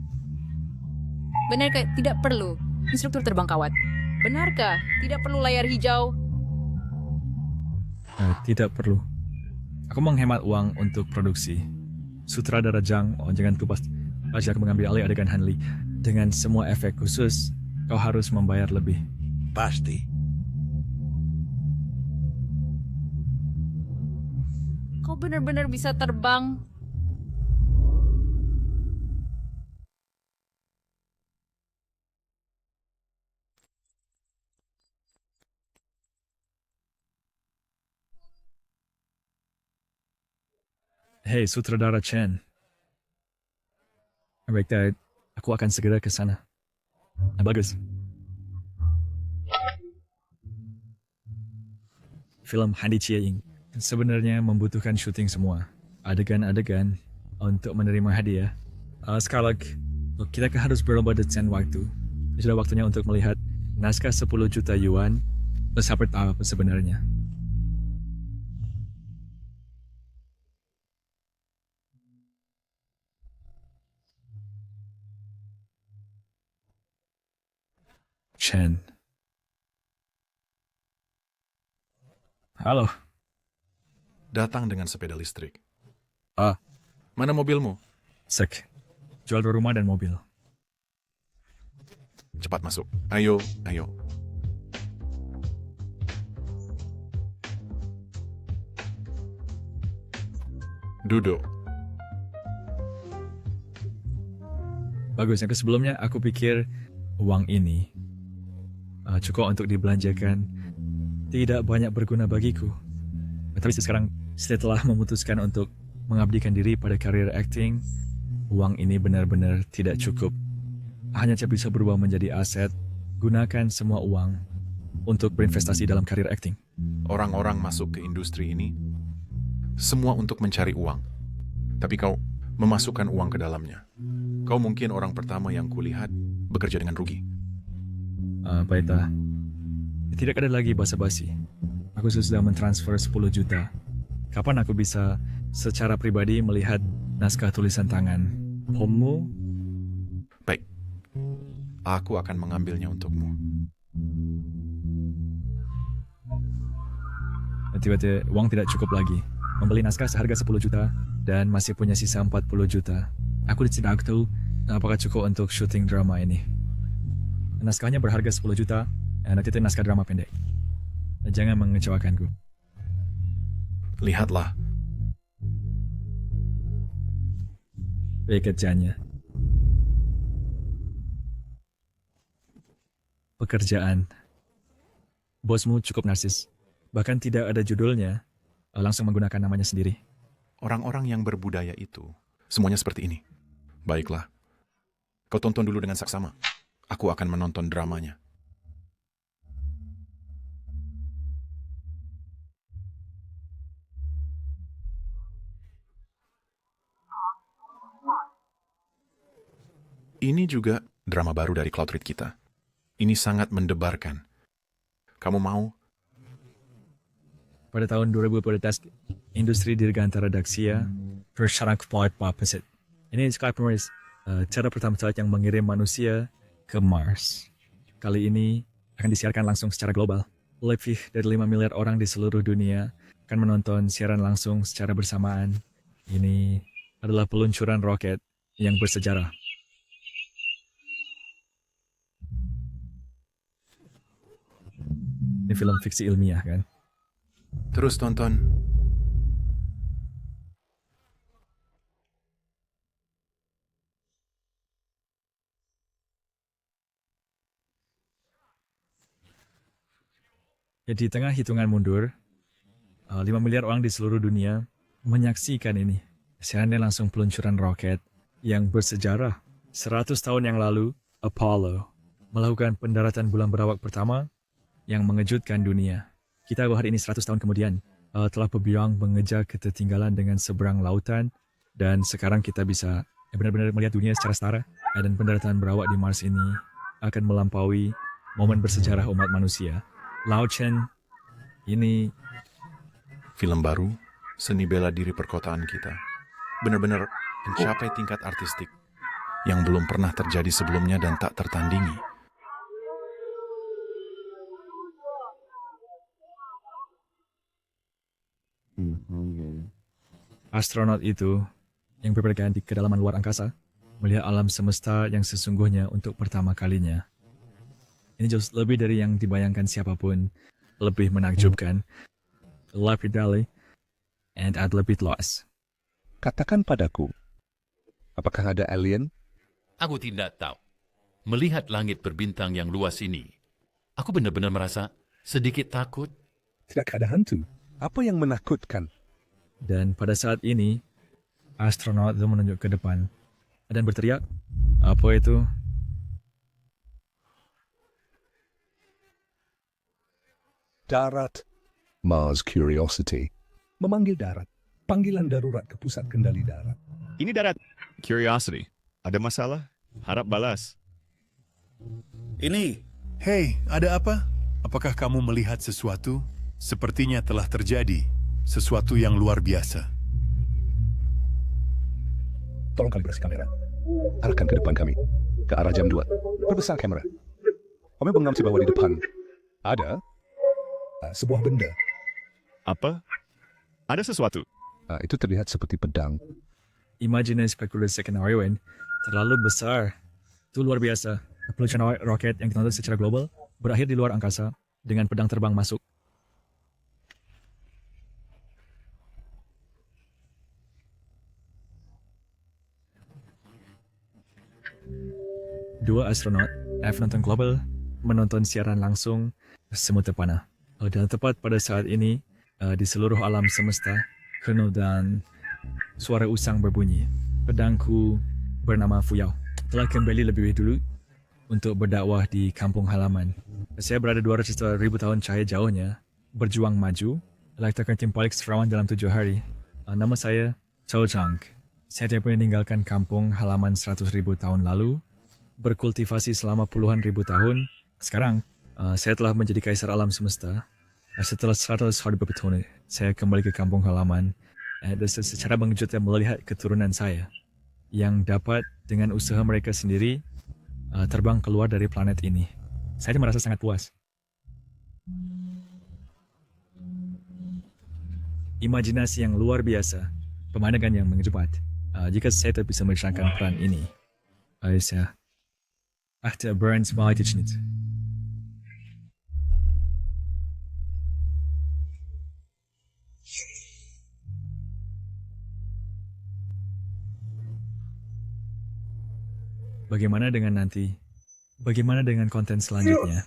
Benarkah tidak perlu instruktur terbang kawat? Benarkah tidak perlu layar hijau? Tidak perlu. Aku menghemat uang untuk produksi. Sutradara Jang, jangan lupa pasti aku mengambil alih adegan Hanli. Dengan semua efek khusus, kau harus membayar lebih. Pasti. Kau benar-benar bisa terbang. Hei, sutradara Chen. Baik, aku akan segera ke sana. Bagus. Film Handi Chieying sebenarnya membutuhkan syuting semua. Adegan-adegan untuk menerima hadiah. Sekali lagi, kita harus berlomba desain waktu. Sudah waktunya untuk melihat naskah 10 juta yuan. Seperti apa sebenarnya? Chen. Halo. Datang dengan sepeda listrik. Ah. Mana mobilmu? Sek. Jual rumah dan mobil. Cepat masuk. Ayo, ayo. Duduk. Bagus, yang sebelumnya aku pikir uang ini cukup untuk dibelanjakan, tidak banyak berguna bagiku. Tapi sekarang setelah memutuskan untuk mengabdikan diri pada karir acting, uang ini benar-benar tidak cukup. Hanya bisa berubah menjadi aset, gunakan semua uang untuk berinvestasi dalam karir acting. Orang-orang masuk ke industri ini semua untuk mencari uang. Tapi kau memasukkan uang ke dalamnya. Kau mungkin orang pertama yang kulihat bekerja dengan rugi. Baita, tidak ada lagi basa-basi. Aku sudah mentransfer 10 juta. Kapan aku bisa secara pribadi melihat naskah tulisan tangan Pommu? Baik, aku akan mengambilnya untukmu. Tiba-tiba uang tidak cukup lagi. Membeli naskah seharga 10 juta dan masih punya sisa 40 juta. Aku tidak tahu apakah cukup untuk syuting drama ini. Naskahnya berharga 10 juta, dan itu naskah drama pendek. Jangan mengecewakanku. Lihatlah. Baik kerjanya. pekerjaan. Bosmu cukup narsis. Bahkan tidak ada judulnya, langsung menggunakan namanya sendiri. Orang-orang yang berbudaya itu, semuanya seperti ini. Baiklah, kau tonton dulu dengan saksama. Aku akan menonton dramanya. Ini juga drama baru dari Cloud Read kita. Ini sangat mendebarkan. Kamu mau? Pada tahun 2012, industri dirgantara Daxia bersyarat kepada opposite. Ini sekali penulis cara pertama yang mengirim manusia ke Mars. Kali ini akan disiarkan langsung secara global. Lebih dari 5 miliar orang di seluruh dunia akan menonton siaran langsung secara bersamaan. Ini adalah peluncuran roket yang bersejarah. Ini film fiksi ilmiah kan? Terus tonton. Ya, di tengah hitungan mundur, 5 miliar orang di seluruh dunia menyaksikan ini. Siarannya langsung peluncuran roket yang bersejarah. 100 tahun yang lalu, Apollo melakukan pendaratan bulan berawak pertama yang mengejutkan dunia. Kita hari ini 100 tahun kemudian telah berbilang mengejar ketertinggalan dengan seberang lautan dan sekarang kita bisa benar-benar melihat dunia secara setara dan pendaratan berawak di Mars ini akan melampaui momen bersejarah umat manusia. Lao Chen, ini Film baru, seni bela diri perkotaan kita. Benar-benar mencapai tingkat artistik yang belum pernah terjadi sebelumnya dan tak tertandingi. astronot itu yang berpergian di kedalaman luar angkasa melihat alam semesta yang sesungguhnya untuk pertama kalinya. Ini jauh lebih dari yang dibayangkan siapapun, lebih menakjubkan, lapidary, and a little bit lost. Katakan padaku, apakah ada alien? Aku tidak tahu. Melihat langit berbintang yang luas ini, aku benar-benar merasa sedikit takut. Tidak ada hantu. Apa yang menakutkan? Dan pada saat ini, astronot itu menunjuk ke depan dan berteriak, apa itu? Darat. Mars Curiosity. Memanggil darat. Panggilan darurat ke pusat kendali darat. Ini darat. Curiosity. Ada masalah? Harap balas. Ini. Hei, ada apa? Apakah kamu melihat sesuatu? Sepertinya telah terjadi sesuatu yang luar biasa. Tolong kalibrasi kamera. Arahkan ke depan kami. Ke arah jam 2. Perbesar kamera. Kami mengamati bahwa di depan ada sebuah benda. Apa? Ada sesuatu? Itu terlihat seperti pedang. Imajinasi spekulasi skenario terlalu besar. Itu luar biasa. Peluncuran roket yang ditonton secara global berakhir di luar angkasa dengan pedang terbang masuk. Dua astronot, penonton global, menonton siaran langsung semut panah. Dan tepat pada saat ini, di seluruh alam semesta, kernel dan suara usang berbunyi. Pedangku bernama Fuyao telah kembali lebih dulu untuk berdakwah di kampung halaman. Saya berada 200.000 tahun cahaya jauhnya, berjuang maju, letakkan tim balik serawan dalam 7 hari. Nama saya Chou Chang. Saya tidak meninggalkan kampung halaman 100.000 tahun lalu, berkultivasi selama puluhan ribu tahun. Sekarang, saya telah menjadi kaisar alam semesta. Setelah 100 hari bertahun, saya kembali ke kampung halaman. Dan secara mengejutkan melihat keturunan saya yang dapat dengan usaha mereka sendiri terbang keluar dari planet ini. Saya merasa sangat puas. Imajinasi yang luar biasa, pemandangan yang mengejutkan. Jika saya tidak bisa menciptakan peran ini, saya Burns Maladichnet. Bagaimana dengan nanti Bagaimana dengan konten selanjutnya?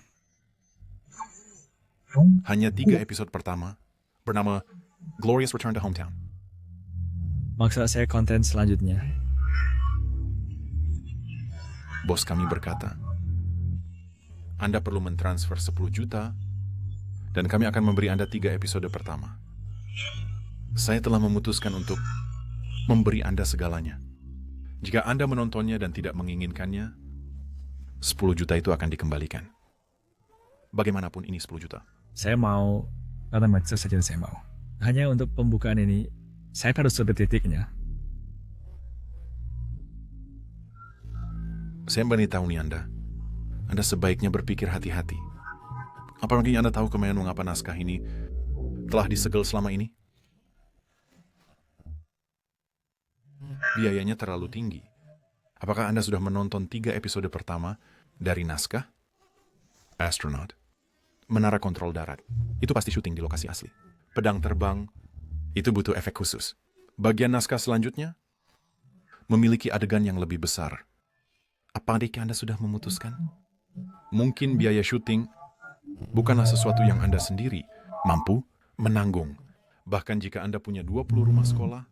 Hanya 3 episode pertama bernama Glorious Return to Hometown. Maksud saya konten selanjutnya. Bos kami berkata, Anda perlu mentransfer 10 juta dan kami akan memberi Anda 3 episode pertama. Saya telah memutuskan untuk memberi Anda segalanya. Jika Anda menontonnya dan tidak menginginkannya, 10 juta itu akan dikembalikan. Bagaimanapun ini 10 juta. Saya mau, karena maksud saja saya mau. Hanya untuk pembukaan ini, saya harus sudah titiknya. Saya beritahu nih Anda sebaiknya berpikir hati-hati. Apalagi Anda tahu kemana mengapa naskah ini telah disegel selama ini? Biayanya terlalu tinggi. Apakah Anda sudah menonton 3 episode pertama dari naskah? Astronaut. Menara kontrol darat. Itu pasti syuting di lokasi asli. Pedang terbang. Itu butuh efek khusus. Bagian naskah selanjutnya memiliki adegan yang lebih besar. Apakah Anda sudah memutuskan? Mungkin biaya syuting bukanlah sesuatu yang Anda sendiri mampu menanggung. Bahkan jika Anda punya 20 rumah sekolah,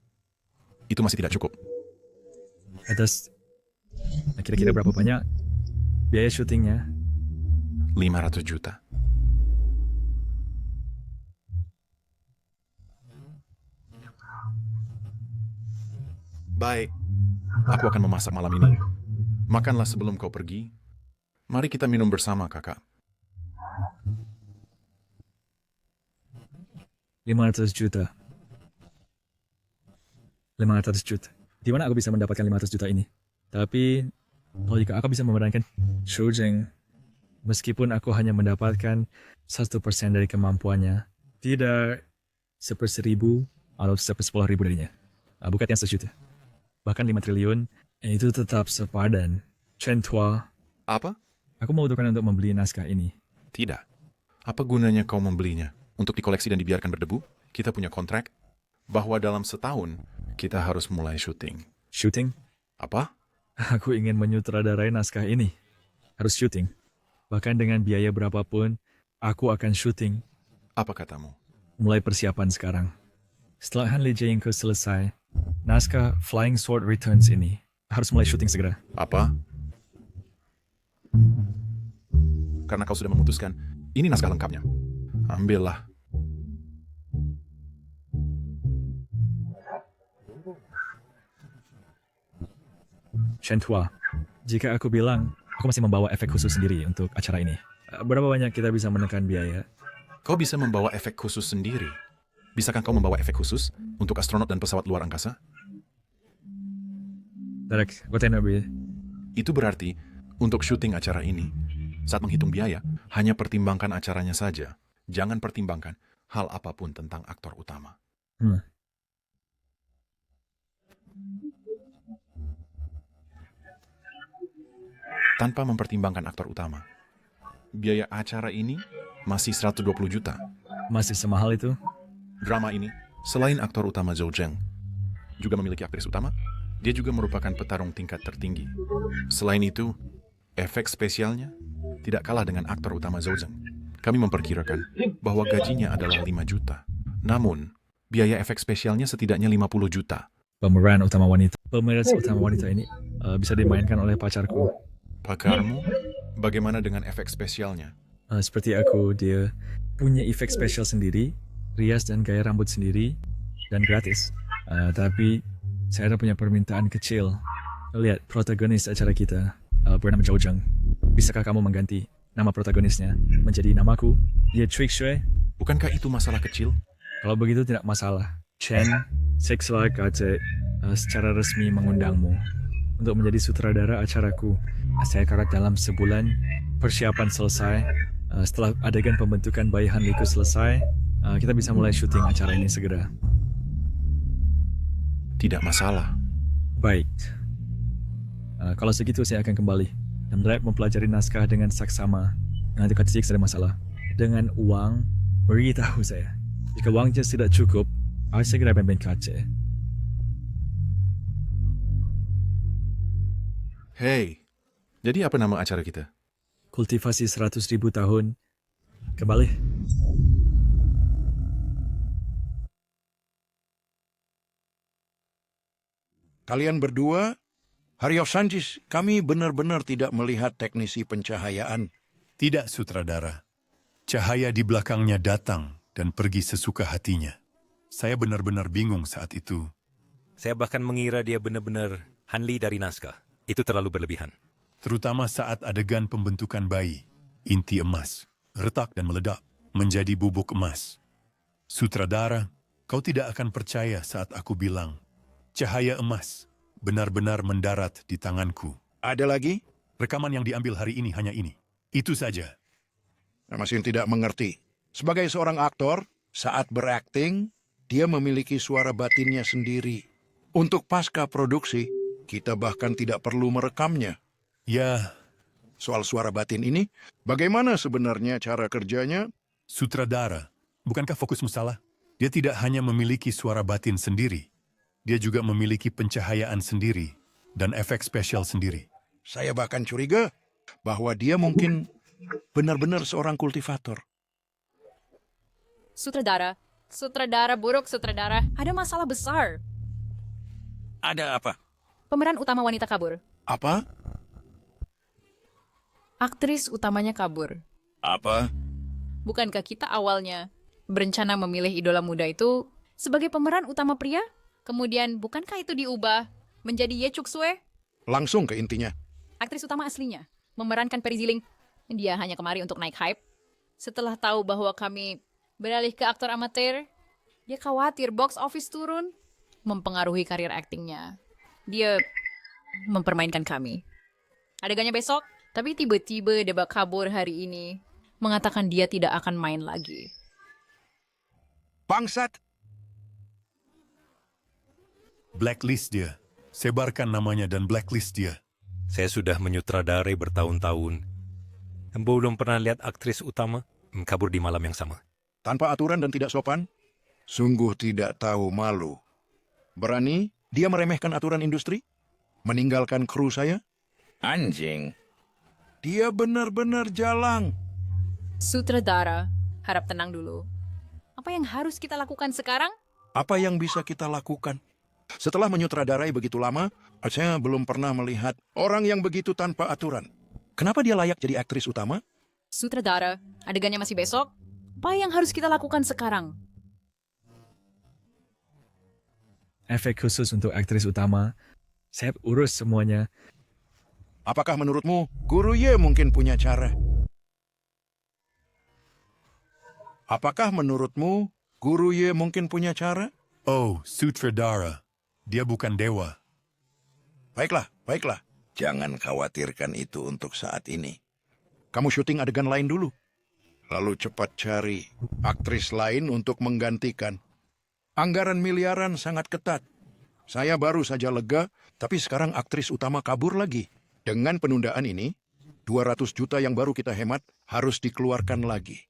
itu masih tidak cukup. Atas kira-kira berapa banyak biaya syutingnya? 500 juta. Baik, aku akan memasak malam ini. Makanlah sebelum kau pergi. Mari kita minum bersama, kakak. 500 juta. 500 juta. Di mana aku bisa mendapatkan 500 juta ini? Tapi, kalau jika aku bisa memerankan Shou Zheng, meskipun aku hanya mendapatkan 1% dari kemampuannya, tidak 1/1000 atau 1/10,000 darinya. Bukan yang 1 juta. Bahkan 5 triliun, itu tetap sepadan. Chen Tua. Apa? Aku membutuhkan untuk membeli naskah ini. Tidak. Apa gunanya kau membelinya? Untuk dikoleksi dan dibiarkan berdebu? Kita punya kontrak bahwa dalam setahun kita harus mulai syuting. Syuting? Apa? Aku ingin menyutradarai naskah ini. Harus syuting. Bahkan dengan biaya berapapun, aku akan syuting. Apa katamu? Mulai persiapan sekarang. Setelah Han Li Jianke selesai, naskah Flying Sword Returns ini harus mulai syuting segera. Apa? Karena kau sudah memutuskan, ini naskah lengkapnya. Ambillah. Chen Tua, jika aku bilang, aku masih membawa efek khusus sendiri untuk acara ini. Berapa banyak kita bisa menekan biaya? Kau bisa membawa efek khusus sendiri. Bisakah kau membawa efek khusus untuk astronot dan pesawat luar angkasa? Itu berarti, untuk syuting acara ini, saat menghitung biaya, hanya pertimbangkan acaranya saja. Jangan pertimbangkan hal apapun tentang aktor utama. Tanpa mempertimbangkan aktor utama, biaya acara ini masih 120 juta. Masih semahal itu? Drama ini, selain aktor utama Zhou Zheng, juga memiliki aktris utama, dia juga merupakan petarung tingkat tertinggi. Selain itu, efek spesialnya tidak kalah dengan aktor utama Zhou Zheng. Kami memperkirakan bahwa gajinya adalah 5 juta. Namun, biaya efek spesialnya setidaknya 50 juta. Pemeran utama wanita ini bisa dimainkan oleh pacarku. Pakarmu? Bagaimana dengan efek spesialnya? Seperti aku, dia punya efek spesial sendiri, rias dan gaya rambut sendiri, dan gratis. Tapi saya ada punya permintaan kecil. Lihat, protagonis acara kita bernama Zhou Zheng. Bisakah kamu mengganti nama protagonisnya menjadi namaku? Dia Trick Shui. Bukankah itu masalah kecil? Kalau begitu tidak masalah. Chen, Seksual Kate secara resmi mengundangmu untuk menjadi sutradara acaraku. Saya karat dalam sebulan, persiapan selesai. Setelah adegan pembentukan bayi Han Liku selesai, kita bisa mulai syuting acara ini segera. Tidak masalah. Baik. Kalau segitu saya akan kembali dan mulai mempelajari naskah dengan saksama. Nanti kata tidak ada masalah. Dengan uang, beritahu saya. Jika uangnya tidak cukup, aku segera band kaca. Hey, jadi apa nama acara kita? kultivasi 100.000 tahun. Kembali. Kalian berdua, Haryof Sanjis, kami benar-benar tidak melihat teknisi pencahayaan. Tidak, sutradara. Cahaya di belakangnya datang dan pergi sesuka hatinya. Saya benar-benar bingung saat itu. Saya bahkan mengira dia benar-benar Hanli dari naskah. Itu terlalu berlebihan. Terutama saat adegan pembentukan bayi, inti emas, retak dan meledak, menjadi bubuk emas. Sutradara, kau tidak akan percaya saat aku bilang, cahaya emas benar-benar mendarat di tanganku. Ada lagi? Rekaman yang diambil hari ini hanya ini. Itu saja. Saya masih tidak mengerti. Sebagai seorang aktor, saat berakting, dia memiliki suara batinnya sendiri. Untuk pasca produksi, kita bahkan tidak perlu merekamnya. Ya. Soal suara batin ini, bagaimana sebenarnya cara kerjanya? Sutradara, bukankah fokusmu salah? Dia tidak hanya memiliki suara batin sendiri, dia juga memiliki pencahayaan sendiri dan efek spesial sendiri. Saya bahkan curiga bahwa dia mungkin benar-benar seorang kultivator. Sutradara, sutradara buruk sutradara. Ada masalah besar. Ada apa? Pemeran utama wanita kabur. Apa? Aktris utamanya kabur. Apa? Bukankah kita awalnya berencana memilih idola muda itu sebagai pemeran utama pria? Kemudian, bukankah itu diubah menjadi Ye Chuk-sue? Langsung ke intinya. Aktris utama aslinya, memerankan Peri Ziling. Dia hanya kemari untuk naik hype. Setelah tahu bahwa kami beralih ke aktor amatir, dia khawatir box office turun, mempengaruhi karir aktingnya. Dia mempermainkan kami. Adegannya besok, tapi tiba-tiba dia kabur hari ini, mengatakan dia tidak akan main lagi. Bangsat! Blacklist dia. Sebarkan namanya dan blacklist dia. Saya sudah menyutradarai bertahun-tahun. Belum pernah lihat aktris utama kabur di malam yang sama. Tanpa aturan dan tidak sopan? Sungguh tidak tahu malu. Berani dia meremehkan aturan industri? Meninggalkan kru saya? Anjing. Dia benar-benar jalang. Sutradara, harap tenang dulu. Apa yang harus kita lakukan sekarang? Apa yang bisa kita lakukan? Setelah menyutradarai begitu lama, saya belum pernah melihat orang yang begitu tanpa aturan. Kenapa dia layak jadi aktris utama? Sutradara, adegannya masih besok. Apa yang harus kita lakukan sekarang? Efek khusus untuk aktris utama, saya urus semuanya. Apakah menurutmu Guru Ye mungkin punya cara? Apakah menurutmu Guru Ye mungkin punya cara? Oh, sutradara. Dia bukan dewa. Baiklah, baiklah. Jangan khawatirkan itu untuk saat ini. Kamu syuting adegan lain dulu. Lalu cepat cari aktris lain untuk menggantikan. Anggaran miliaran sangat ketat. Saya baru saja lega, tapi sekarang aktris utama kabur lagi. Dengan penundaan ini, 200 juta yang baru kita hemat harus dikeluarkan lagi.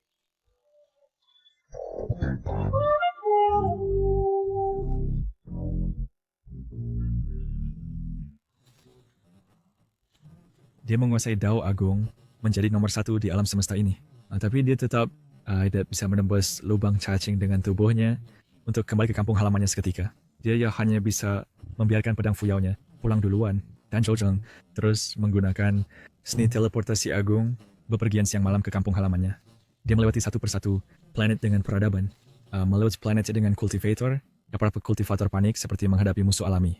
Dia menguasai Dao Agung, menjadi nomor 1 di alam semesta ini. Tapi dia tetap tidak bisa menembus lubang cacing dengan tubuhnya untuk kembali ke kampung halamannya seketika. Dia hanya bisa membiarkan pedang fuyaunya pulang duluan, dan Zhou Zheng terus menggunakan seni teleportasi agung bepergian siang malam ke kampung halamannya. Dia melewati satu persatu planet dengan peradaban, melewati planet dengan kultivator, para kultivator panik seperti menghadapi musuh alami.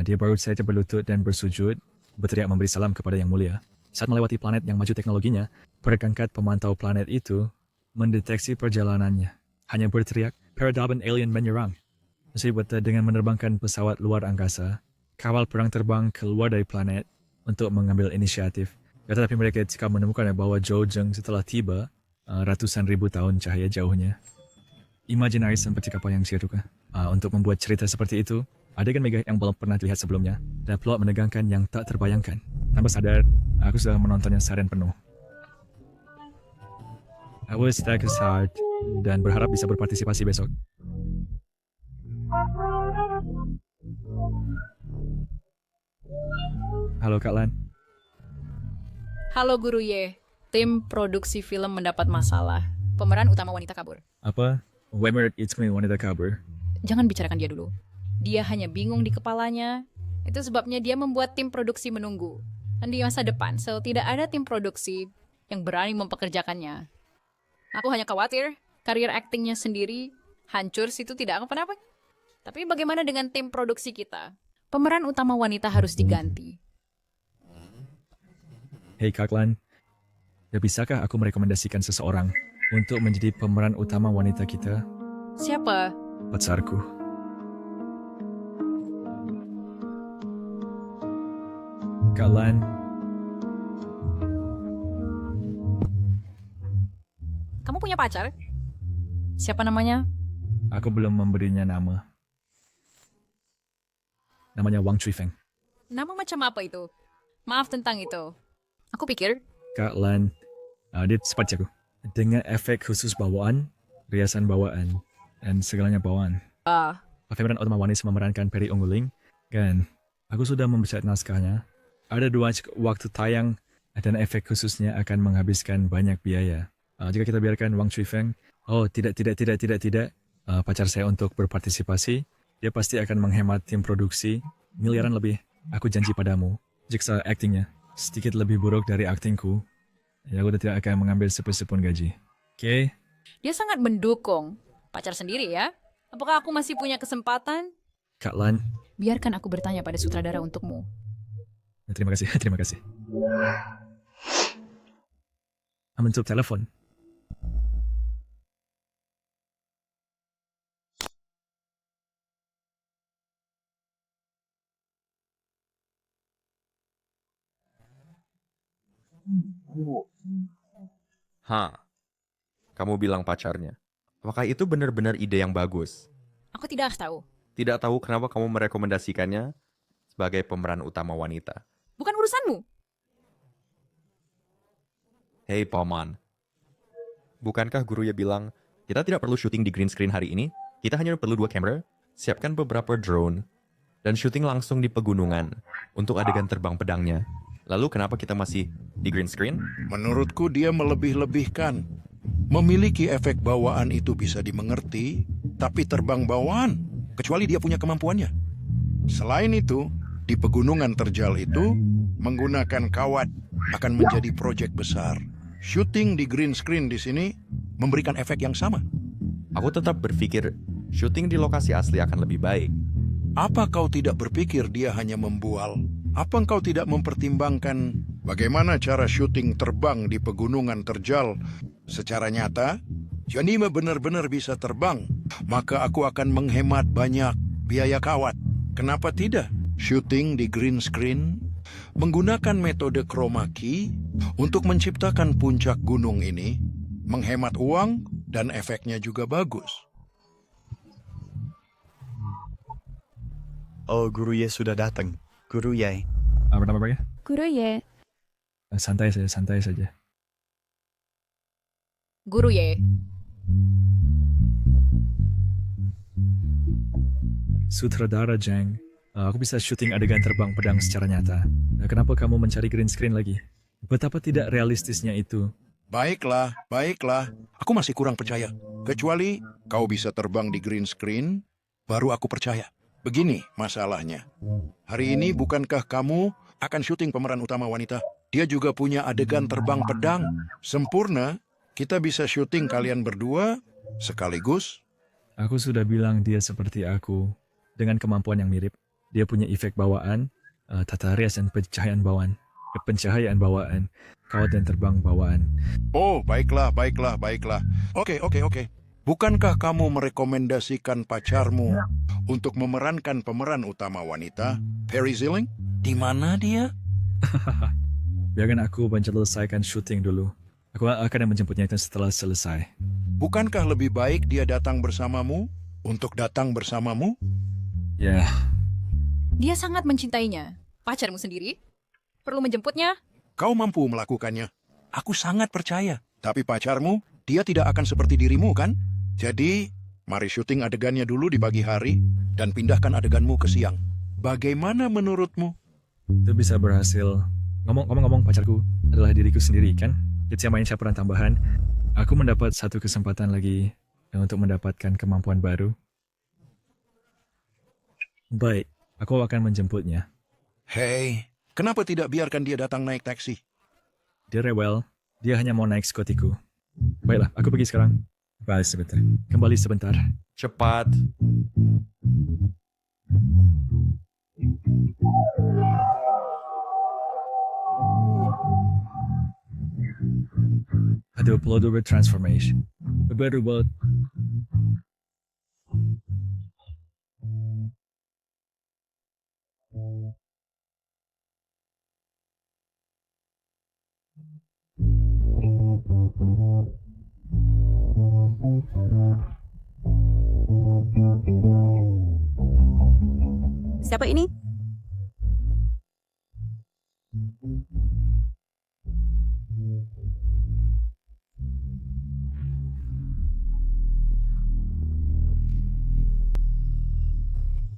Dia baru saja berlutut dan bersujud, berteriak memberi salam kepada Yang Mulia. Saat melewati planet yang maju teknologinya, perangkat pemantau planet itu mendeteksi perjalanannya. Hanya berteriak, peradaban alien menyerang. Jadi dengan menerbangkan pesawat luar angkasa, kawal perang terbang keluar dari planet untuk mengambil inisiatif. Tetapi mereka jika menemukan bahwa Zhou Zheng setelah tiba, ratusan ribu tahun cahaya jauhnya. Imajinaris seperti apa yang saya suka. Untuk membuat cerita seperti itu, adegan mega yang belum pernah dilihat sebelumnya, dan plot menegangkan yang tak terbayangkan. Tanpa sadar, aku sudah menontonnya seharian penuh. I was excited dan berharap bisa berpartisipasi besok. Halo Kak Lan. Halo Guru Ye, tim produksi film mendapat masalah. Pemeran utama wanita kabur. Apa? Wemer It's Me wanita kabur. Jangan bicarakan dia dulu. Dia hanya bingung di kepalanya. Itu sebabnya dia membuat tim produksi menunggu. Dan di masa depan, tidak ada tim produksi yang berani mempekerjakannya. Aku hanya khawatir karir aktingnya sendiri hancur situ tidak apa-apa. Tapi bagaimana dengan tim produksi kita? Pemeran utama wanita harus diganti. Hei Kaklan, ya bisakah aku merekomendasikan seseorang untuk menjadi pemeran utama wanita kita? Siapa? Pacarku. Kaklan. Kamu punya pacar? Siapa namanya? Aku belum memberinya nama. Namanya Wang Chuifeng. Nama macam apa itu? Maaf tentang itu. Aku pikir Kaklan, dia seperti aku. Dengan efek khusus bawaan, riasan bawaan, dan segalanya bawaan. Pemeran utama wanita memerankan Peri Ungguling, dan aku sudah membaca naskahnya. Ada 2 waktu tayang, dan efek khususnya akan menghabiskan banyak biaya. Jika kita biarkan Wang Chuifeng, tidak, pacar saya untuk berpartisipasi, dia pasti akan menghemat tim produksi miliaran lebih. Aku janji padamu, jika aktingnya sedikit lebih buruk dari aktingku, ya aku tidak akan mengambil sepesepun gaji. Oke? dia sangat mendukung. Pacar sendiri ya? Apakah aku masih punya kesempatan? Kak Lan. Biarkan aku bertanya pada sutradara untukmu. Terima kasih, terima kasih. Menutup telepon. Kamu bilang pacarnya. Apakah itu benar-benar ide yang bagus? Aku tidak tahu. Tidak tahu kenapa kamu merekomendasikannya sebagai pemeran utama wanita. Bukan urusanmu. Hei Paman, bukankah guru ya bilang, kita tidak perlu syuting di green screen hari ini? Kita hanya perlu 2 kamera, siapkan beberapa drone, dan syuting langsung di pegunungan untuk adegan terbang pedangnya. Lalu kenapa kita masih di green screen? Menurutku dia melebih-lebihkan. Memiliki efek bawaan itu bisa dimengerti, tapi terbang bawaan, kecuali dia punya kemampuannya. Selain itu, di pegunungan terjal itu, menggunakan kawat akan menjadi proyek besar. Syuting di green screen di sini memberikan efek yang sama. Aku tetap berpikir syuting di lokasi asli akan lebih baik. Apa kau tidak berpikir dia hanya membual? Apa engkau tidak mempertimbangkan bagaimana cara syuting terbang di pegunungan terjal secara nyata? Jadi benar-benar bisa terbang, maka aku akan menghemat banyak biaya kawat. Kenapa tidak? Syuting di green screen, menggunakan metode chroma key untuk menciptakan puncak gunung ini, menghemat uang dan efeknya juga bagus. Oh, Guru Ye sudah datang. Guru Ye. Apa nama mereka? Guru Ye. Santai saja. Guru Ye. Sutradara Jang, aku bisa syuting adegan terbang pedang secara nyata. Kenapa kamu mencari green screen lagi? Betapa tidak realistisnya itu. Baiklah. Aku masih kurang percaya. Kecuali kau bisa terbang di green screen, baru aku percaya. Begini masalahnya. Hari ini bukankah kamu akan syuting pemeran utama wanita? Dia juga punya adegan terbang pedang. Sempurna, kita bisa syuting kalian berdua sekaligus. Aku sudah bilang dia seperti aku, dengan kemampuan yang mirip. Dia punya efek bawaan, tata rias dan pencahayaan bawaan, kawat dan terbang bawaan. Oh, baiklah. Oke. Bukankah kamu merekomendasikan pacarmu untuk memerankan pemeran utama wanita, Perry Zilling? Di mana dia? Biarkan aku menyelesaikan syuting dulu. Aku akan menjemputnya setelah selesai. Bukankah lebih baik dia datang bersamamu untuk datang bersamamu? Ya. Dia sangat mencintainya. Pacarmu sendiri? Perlu menjemputnya? Kau mampu melakukannya. Aku sangat percaya. Tapi pacarmu, dia tidak akan seperti dirimu, kan? Jadi, mari syuting adegannya dulu di pagi hari dan pindahkan adeganmu ke siang. Bagaimana menurutmu? Itu bisa berhasil Ngomong-ngomong, pacarku adalah diriku sendiri, kan? Ketika main peran tambahan, aku mendapat satu kesempatan lagi untuk mendapatkan kemampuan baru. Baik, aku akan menjemputnya. Hei, kenapa tidak biarkan dia datang naik taksi? Dia rewel, dia hanya mau naik skotiku. Baiklah, aku pergi sekarang. Kembali sebentar. Cepat. Ada upload transformation. Berubah. Siapa ini?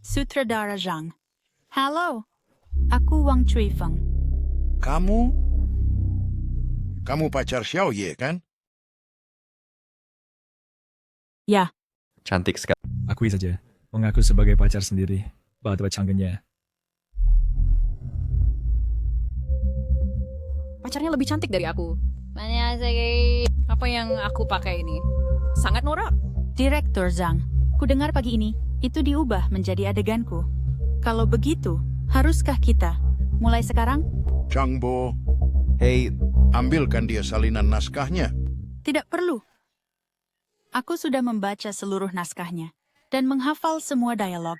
Sutradara Zhang. Halo, aku Wang Cuifeng. Kamu pacar Xiao Ye, kan? Ya. Cantik sekali. Akui saja, mengaku sebagai pacar sendiri. Batu canggihnya. Pacarnya lebih cantik dari aku. Apa yang aku pakai ini? Sangat norak. Direktur Zhang, kudengar pagi ini, itu diubah menjadi adeganku. Kalau begitu, haruskah kita mulai sekarang? Changbo. Hei, ambilkan dia salinan naskahnya. Tidak perlu. Aku sudah membaca seluruh naskahnya dan menghafal semua dialog.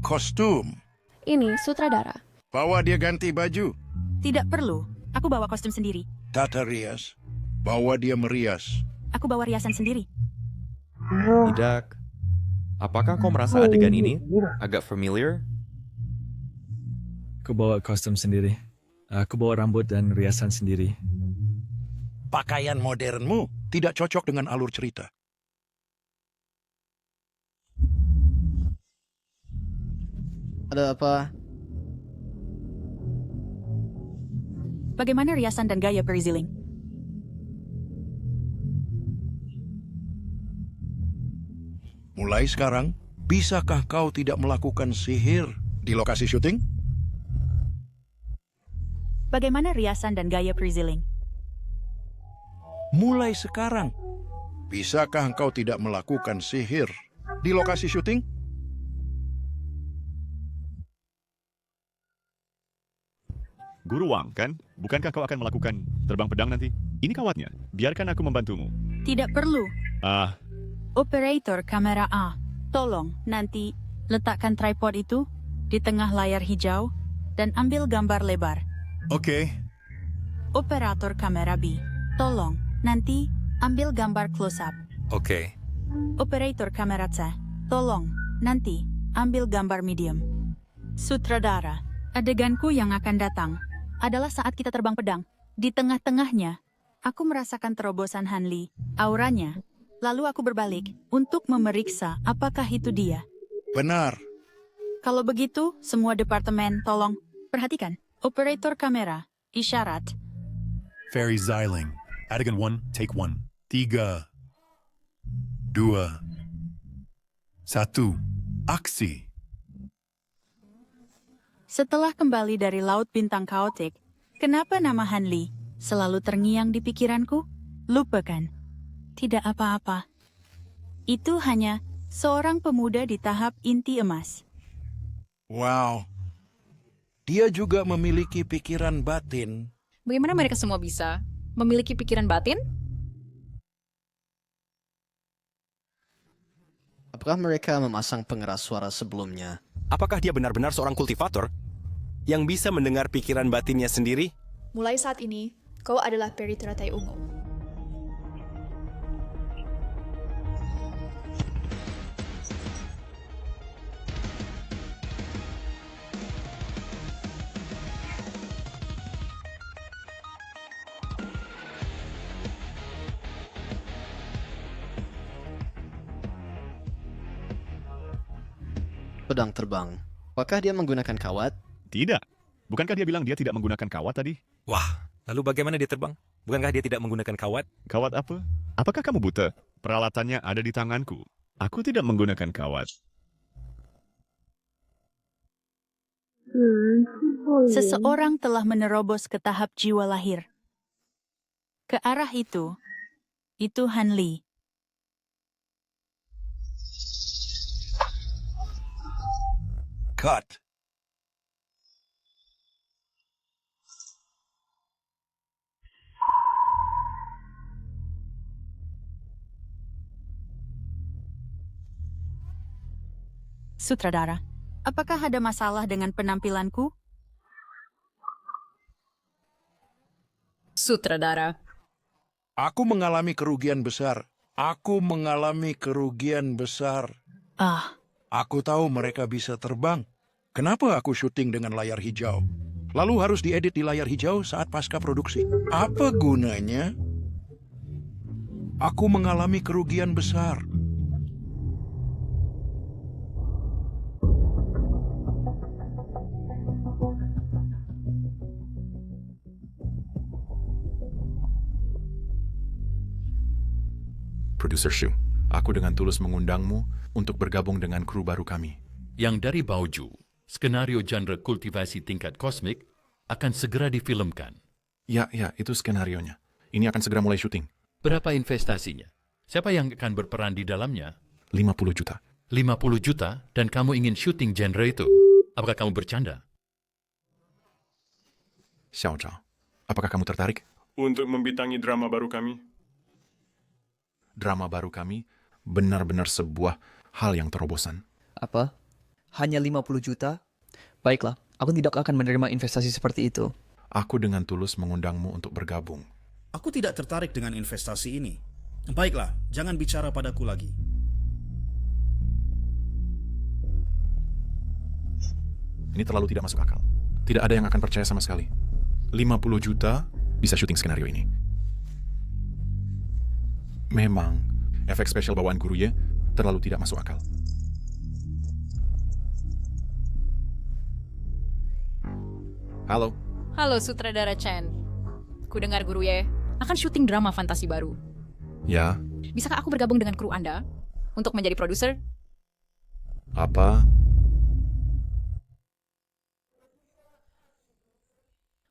Kostum. Ini sutradara. Bawa dia ganti baju. Tidak perlu. Aku bawa kostum sendiri. Tata rias. Bawa dia merias. Aku bawa riasan sendiri. Tidak. Apakah kau merasa adegan ini agak familiar? Aku bawa kostum sendiri. Aku bawa rambut dan riasan sendiri. Pakaian modernmu tidak cocok dengan alur cerita. Ada apa? Bagaimana riasan dan gaya Periziling? Mulai sekarang, bisakah kau tidak melakukan sihir di lokasi syuting? Bagaimana riasan dan gaya Periziling? Mulai sekarang, bisakah engkau tidak melakukan sihir di lokasi syuting? Guru Wang, kan? Bukankah kau akan melakukan terbang pedang nanti? Ini kawatnya. Biarkan aku membantumu. Tidak perlu. Ah, Operator kamera A, tolong nanti letakkan tripod itu di tengah layar hijau dan ambil gambar lebar. Oke. Operator kamera B, tolong nanti ambil gambar close up. Oke. Operator kamera C, tolong nanti ambil gambar medium. Sutradara, adeganku yang akan datang adalah saat kita terbang pedang. Di tengah-tengahnya, aku merasakan terobosan Hanli, auranya. Lalu aku berbalik untuk memeriksa apakah itu dia. Benar. Kalau begitu, semua departemen tolong perhatikan. Operator kamera, isyarat. Ferry Xiling. Adegan 1, take 1. 3, 2, 1. Aksi. Setelah kembali dari Laut Bintang Kaotik, kenapa nama Hanli selalu terngiang di pikiranku? Lupakan. Tidak apa-apa. Itu hanya seorang pemuda di tahap inti emas. Wow. Dia juga memiliki pikiran batin. Bagaimana mereka semua bisa memiliki pikiran batin? Apakah mereka memasang pengeras suara sebelumnya? Apakah dia benar-benar seorang kultivator yang bisa mendengar pikiran batinnya sendiri? Mulai saat ini, kau adalah Peri Teratai Ungu. Pedang terbang. Apakah dia menggunakan kawat? tidak. Bukankah dia bilang dia tidak menggunakan kawat tadi? Wah, lalu bagaimana dia terbang? Bukankah dia tidak menggunakan kawat? Kawat apa? Apakah kamu buta? Peralatannya ada di tanganku. Aku tidak menggunakan kawat. Seseorang telah menerobos ke tahap jiwa lahir. Ke arah itu Han Lee. Cut. Sutradara, apakah ada masalah dengan penampilanku? Sutradara. Aku mengalami kerugian besar. Aku tahu mereka bisa terbang. Kenapa aku syuting dengan layar hijau? Lalu harus diedit di layar hijau saat pasca produksi. Apa gunanya? Aku mengalami kerugian besar. Produser Shu, aku dengan tulus mengundangmu untuk bergabung dengan kru baru kami. Yang dari Baoju, skenario genre kultivasi tingkat kosmik akan segera difilmkan. Ya, itu skenarionya. Ini akan segera mulai syuting. Berapa investasinya? Siapa yang akan berperan di dalamnya? 50 juta. 50 juta dan kamu ingin syuting genre itu? Apakah kamu bercanda? Xiao Zhao, apakah kamu tertarik? Untuk membintangi drama baru kami. Drama baru kami benar-benar sebuah hal yang terobosan. Apa? Hanya 50 juta? Baiklah, aku tidak akan menerima investasi seperti itu. Aku dengan tulus mengundangmu untuk bergabung. Aku tidak tertarik dengan investasi ini. Baiklah, jangan bicara padaku lagi. Ini terlalu tidak masuk akal. Tidak ada yang akan percaya sama sekali. 50 juta bisa syuting skenario ini. Memang, efek spesial bawaan Guruye terlalu tidak masuk akal. Halo. Halo Sutradara Chen. Ku dengar Guruye akan syuting drama fantasi baru. Ya. Bisakah aku bergabung dengan kru Anda untuk menjadi produser? Apa?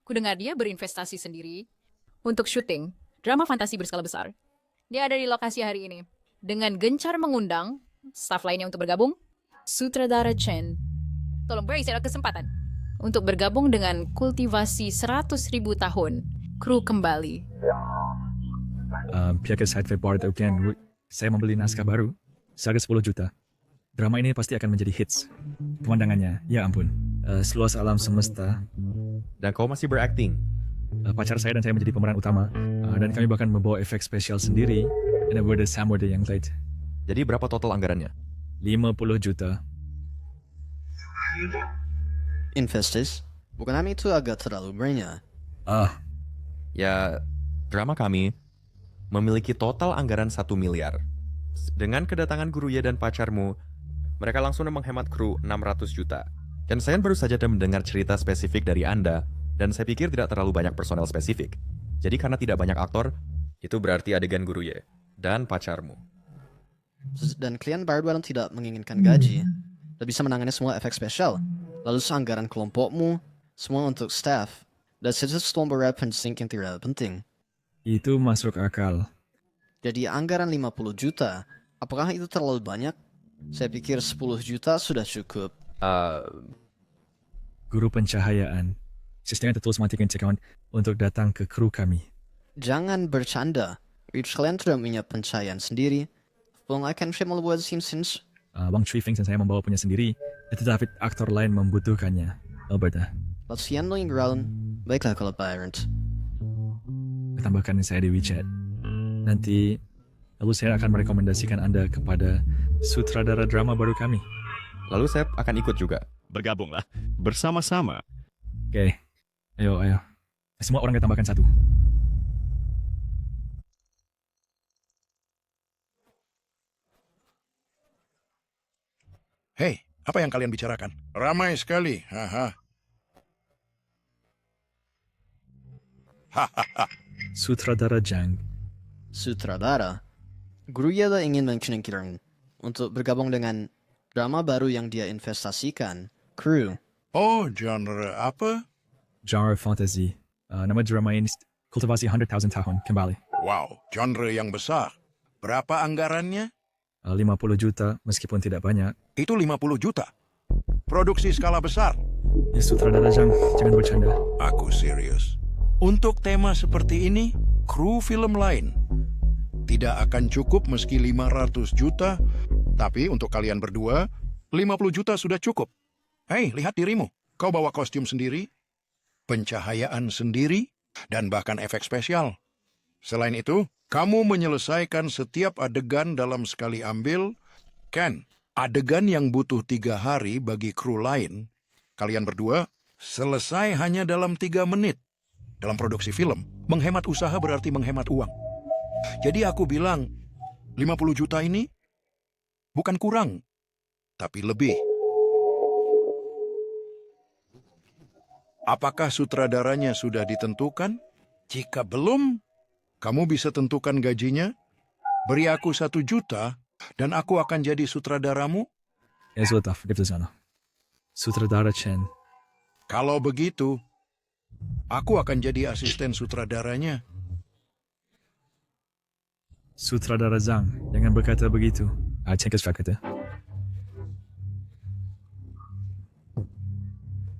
Ku dengar dia berinvestasi sendiri untuk syuting drama fantasi berskala besar. Dia ada di lokasi hari ini. Dengan gencar mengundang staf lainnya untuk bergabung, Sutradara Chen, tolong beri saya kesempatan untuk bergabung dengan kultivasi 100.000 tahun, kru kembali. Pihak side report weekend, saya membeli naskah baru, seharga 10 juta. Drama ini pasti akan menjadi hits. Pemandangannya, ya ampun, seluas alam semesta. Dan kau masih berakting? Pacar saya dan saya menjadi pemeran utama, dan kami bahkan membawa efek spesial sendiri, and we're the Sam yang late. Jadi berapa total anggarannya? 50 juta. Investasi? Bukan itu agak terlalu banyak. Ya, drama kami memiliki total anggaran 1 miliar. Dengan kedatangan Guruye dan pacarmu, mereka langsung menghemat kru 600 juta. Dan saya baru saja mendengar cerita spesifik dari Anda, dan saya pikir tidak terlalu banyak personel spesifik. Jadi karena tidak banyak aktor, itu berarti adegan Guruye dan pacarmu. Dan kalian baru tidak menginginkan gaji. Dan bisa menangani semua efek spesial. Lalu anggaran kelompokmu, semua untuk staff. Dan situs beberapa penting yang tidak penting. Itu masuk akal. Jadi anggaran 50 juta, apakah itu terlalu banyak? Saya pikir 10 juta sudah cukup. Guru pencahayaan. Sistemnya tertulis matikan cekawan untuk datang ke kru kami. Jangan bercanda. Kalian sudah punya pencahayaan sendiri. Belum akan saya membuat Simpsons. Wang Chifeng dan saya membawa punya sendiri, tetapi aktor lain membutuhkannya. Alberta. Latihan lo yang ground. Baiklah kalau parent. Tambahkan saya di WeChat. Nanti, lalu saya akan merekomendasikan Anda kepada sutradara drama baru kami. Lalu saya akan ikut juga. Bergabunglah. Bersama-sama. Oke. Ayo. Semua orang kita tambahkan 1. Hei, apa yang kalian bicarakan? Ramai sekali. Haha. Sutradara Jang. Sutradara? Guru Yela ingin menginginkan untuk bergabung dengan drama baru yang dia investasikan, Crew. Oh, genre apa? Genre fantasy. Nama drama ini Kultivasi 100,000 Tahun Kembali. Wow, genre yang besar. Berapa anggarannya? 50 juta meskipun tidak banyak. Itu 50 juta. Produksi skala besar. Ya, Sutradara Jang, jangan bercanda. Aku serius. Untuk tema seperti ini, kru film lain tidak akan cukup meski 500 juta, tapi untuk kalian berdua, 50 juta sudah cukup. Hei, lihat dirimu. Kau bawa kostum sendiri, pencahayaan sendiri, dan bahkan efek spesial. Selain itu, kamu menyelesaikan setiap adegan dalam sekali ambil. Ken, adegan yang butuh 3 hari bagi kru lain, kalian berdua selesai hanya dalam 3 menit. Dalam produksi film, menghemat usaha berarti menghemat uang. Jadi aku bilang, 50 juta ini bukan kurang, tapi lebih. Apakah sutradaranya sudah ditentukan? Jika belum, kamu bisa tentukan gajinya. Beri aku 1 juta, dan aku akan jadi sutradaramu. Es wird auf, gibt es ja noch. Sutradara Chen. Kalau begitu, aku akan jadi asisten sutradaranya. Sutradara Zhang, jangan berkata begitu. Chen kata.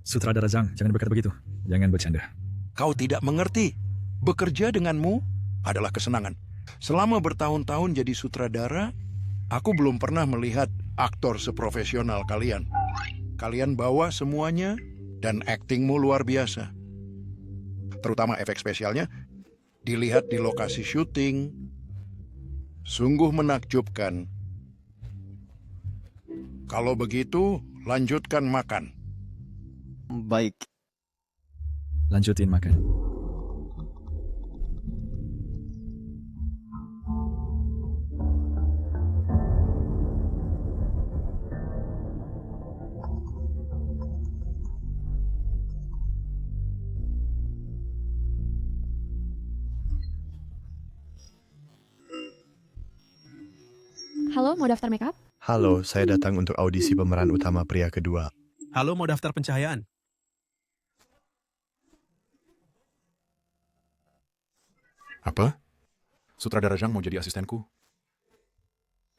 Sutradara Zhang, jangan berkata begitu. Jangan bercanda. Kau tidak mengerti. Bekerja denganmu adalah kesenangan. Selama bertahun-tahun jadi sutradara, aku belum pernah melihat aktor seprofesional kalian. Kalian bawa semuanya, dan aktingmu luar biasa. Terutama efek spesialnya, dilihat di lokasi syuting, sungguh menakjubkan. Kalau begitu, lanjutkan makan. Baik. Lanjutin makan. Halo, mau daftar makeup? Halo, saya datang untuk audisi pemeran utama pria kedua. Halo, mau daftar pencahayaan? Apa? Sutradara Zhang mau jadi asistenku?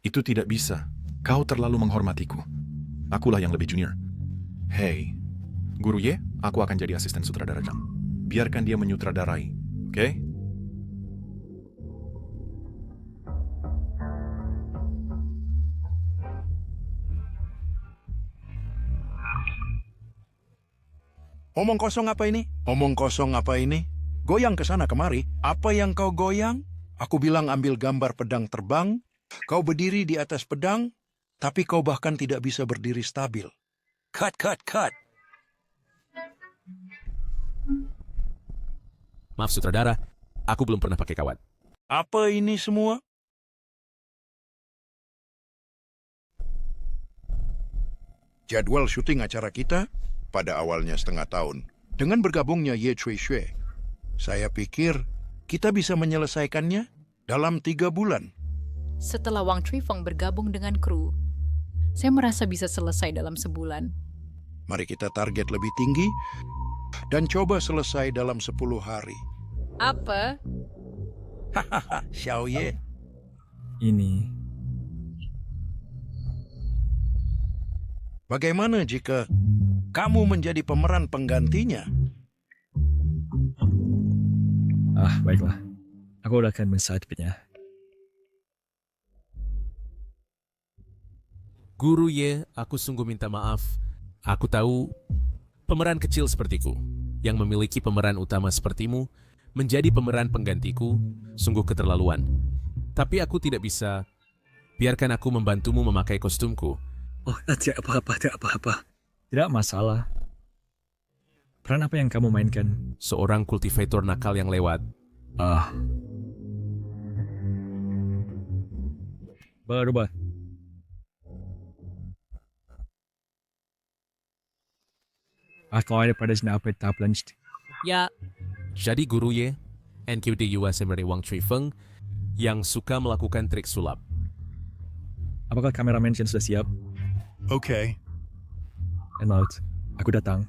Itu tidak bisa. Kau terlalu menghormatiku. Akulah yang lebih junior. Hei, Guru Ye, aku akan jadi asisten sutradara Zhang. Biarkan dia menyutradarai, oke? Omong kosong apa ini? Omong kosong apa ini? Goyang ke sana kemari. Apa yang kau goyang? Aku bilang ambil gambar pedang terbang. Kau berdiri di atas pedang, tapi kau bahkan tidak bisa berdiri stabil. Cut. Maaf sutradara, aku belum pernah pakai kawat. Apa ini semua? Jadwal syuting acara kita pada awalnya 1/2 tahun. Dengan bergabungnya Ye Cui Xue, saya pikir kita bisa menyelesaikannya dalam 3 bulan. Setelah Wang Chuifeng bergabung dengan kru, saya merasa bisa selesai dalam sebulan. Mari kita target lebih tinggi dan coba selesai dalam 10 hari. Apa? Hahaha, Xiao Ye. Ini. Bagaimana jika kamu menjadi pemeran penggantinya? Baiklah. Aku akan mensubmitnya. Guru Ye, aku sungguh minta maaf. Aku tahu pemeran kecil sepertiku, yang memiliki pemeran utama sepertimu, menjadi pemeran penggantiku, sungguh keterlaluan. Tapi aku tidak bisa. Biarkan aku membantumu memakai kostumku. Oh, tidak apa-apa. Tidak masalah. Peran apa yang kamu mainkan? Seorang kultivator nakal yang lewat. Berubah. Atau ada pada apa tablanst? Ya. Jadi Guru Ye, NQD Yuasemere Wang Chui Feng yang suka melakukan trik sulap. Apakah kamera mention sudah siap? Oke. And out. Aku datang.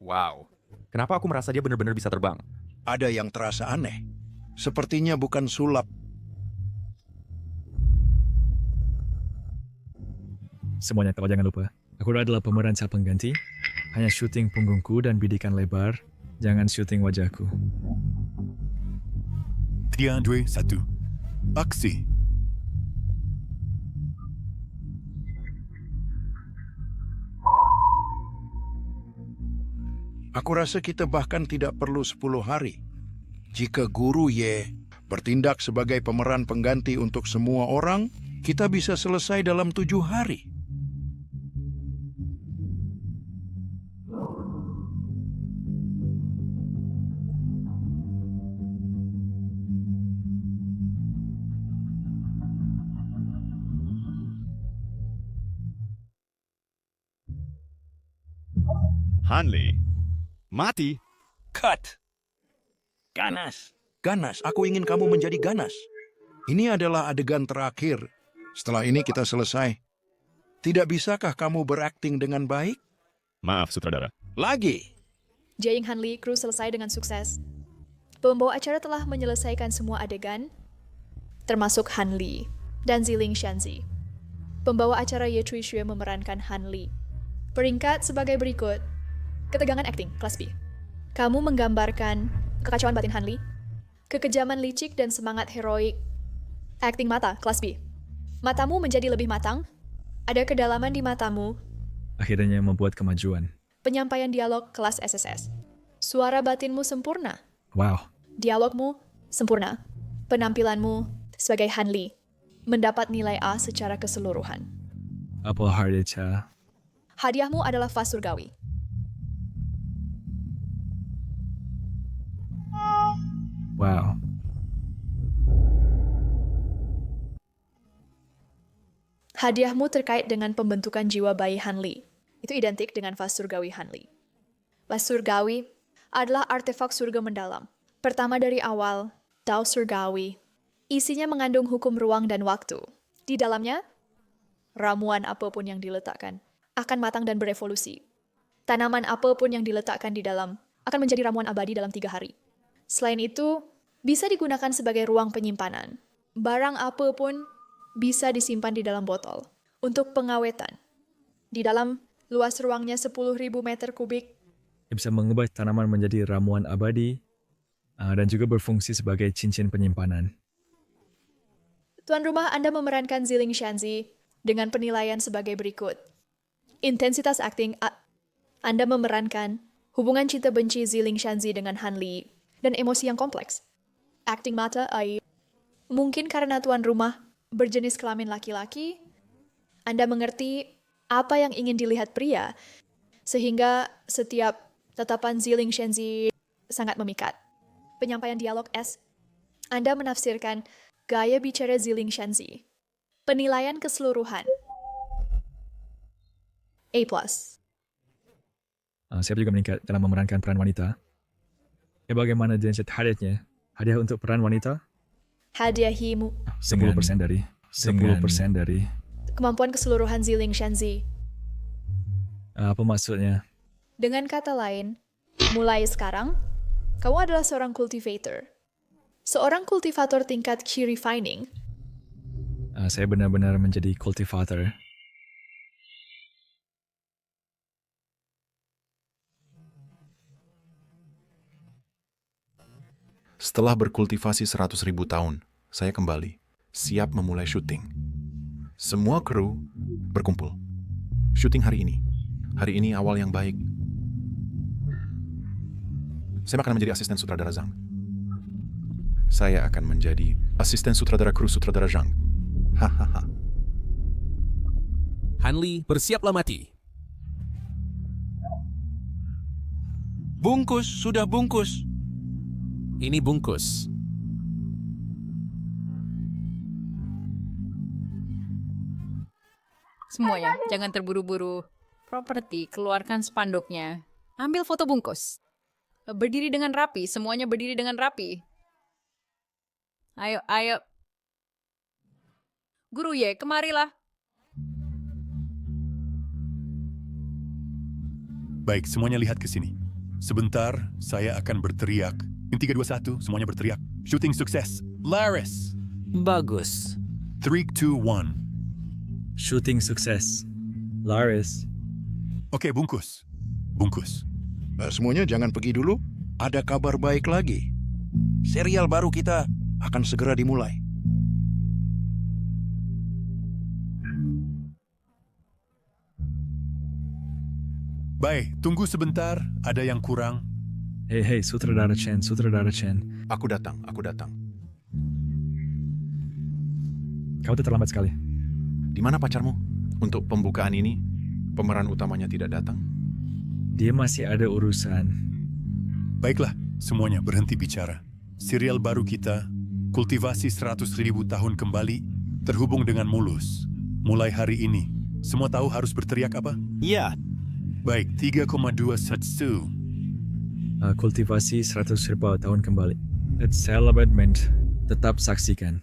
Wow. Kenapa aku merasa dia benar-benar bisa terbang? Ada yang terasa aneh. Sepertinya bukan sulap. Semuanya kalau jangan lupa. Aku adalah pemeran sel pengganti. Hanya syuting punggungku dan bidikan lebar. Jangan syuting wajahku. 3, 2, 1. Aksi. Aku rasa kita bahkan tidak perlu 10 hari. Jika Guru Ye bertindak sebagai pemeran pengganti untuk semua orang, kita bisa selesai dalam 7 hari. Hanley, mati. Cut. Ganas. Ganas, aku ingin kamu menjadi ganas. Ini adalah adegan terakhir. Setelah ini kita selesai. Tidak bisakah kamu berakting dengan baik? Maaf, sutradara. Lagi. Jaying Hanli, kru selesai dengan sukses. Pembawa acara telah menyelesaikan semua adegan, termasuk Hanli dan Ziling Shanzi. Pembawa acara Ye Chui Xue memerankan Hanli. Peringkat sebagai berikut. Ketegangan akting, kelas B. Kamu menggambarkan kekacauan batin Hanli, kekejaman licik dan semangat heroik. Akting mata, kelas B. Matamu menjadi lebih matang, ada kedalaman di matamu, Akhirnya membuat kemajuan. penyampaian dialog kelas SSS. Suara batinmu sempurna, Wow. dialogmu sempurna, penampilanmu sebagai Hanli mendapat nilai A secara keseluruhan. Apa hardnya? Hadiahmu adalah vas surgawi. Wow. Hadiahmu terkait dengan pembentukan jiwa bayi Hanli. Itu identik dengan vas surgawi Hanli. Vas surgawi adalah artefak surga mendalam. Pertama dari awal, Dao surgawi. Isinya mengandung hukum ruang dan waktu. Di dalamnya, ramuan apapun yang diletakkan akan matang dan berevolusi. Tanaman apapun yang diletakkan di dalam akan menjadi ramuan abadi dalam 3 hari. Selain itu, bisa digunakan sebagai ruang penyimpanan. Barang apapun bisa disimpan di dalam botol untuk pengawetan. Di dalam luas ruangnya 10.000 meter kubik, Bisa mengubah tanaman menjadi ramuan abadi dan juga berfungsi sebagai cincin penyimpanan. tuan rumah Anda memerankan Ziling Shanzi dengan penilaian sebagai berikut. Intensitas akting Anda memerankan hubungan cinta benci Ziling Shanzi dengan Hanli dan emosi yang kompleks. Akting mata AI. Mungkin karena tuan rumah berjenis kelamin laki-laki, Anda mengerti apa yang ingin dilihat pria, sehingga setiap tatapan Ziling Shanzi sangat memikat. Penyampaian dialog S. Anda menafsirkan gaya bicara Ziling Shanzi. Penilaian keseluruhan A+. Saya juga meningkat dalam memerankan peran wanita. Bagaimana dengan hadiahnya? Hadiah untuk peran wanita? Hadiahimu. 10% dari. 10% dari. Kemampuan keseluruhan Ziling Shanzi. Apa maksudnya? Dengan kata lain, mulai sekarang, kamu adalah seorang cultivator. Seorang kultivator tingkat Qi refining. Saya benar-benar menjadi cultivator. Setelah berkultivasi 100.000 tahun, saya kembali, siap memulai syuting. Semua kru berkumpul. Syuting hari ini. Hari ini awal yang baik. Saya akan menjadi asisten sutradara Zhang. Saya akan menjadi asisten sutradara kru sutradara Zhang. Hahaha. Hanli, bersiaplah mati. Bungkus, sudah bungkus. Ini bungkus. Semuanya, jangan terburu-buru. Properti, keluarkan spanduknya. Ambil foto bungkus. Berdiri dengan rapi, semuanya berdiri dengan rapi. Ayo, ayo. Guru Ye, kemarilah. Baik, semuanya lihat ke sini. Sebentar, saya akan berteriak. In 3, 2, 1, semuanya berteriak. Shooting sukses. Laris. Bagus. 3, 2, 1. Shooting sukses. Laris. Oke, bungkus. Bungkus. Semuanya jangan pergi dulu. Ada kabar baik lagi. Serial baru kita akan segera dimulai. Baik, tunggu sebentar. Ada yang kurang. Hei, Sutradara Chen, Sutradara Chen. Aku datang, aku datang. Kau tuh terlambat sekali. Di mana pacarmu? Untuk pembukaan ini, pemeran utamanya tidak datang. Dia masih ada urusan. Baiklah, semuanya berhenti bicara. Serial baru kita, kultivasi 100.000 tahun kembali, terhubung dengan mulus. Mulai hari ini, semua tahu harus berteriak apa? Iya. Baik, 3,2 Satsu. Kultivasi 100.000 tahun kembali. Let's celebrate. Tetap saksikan.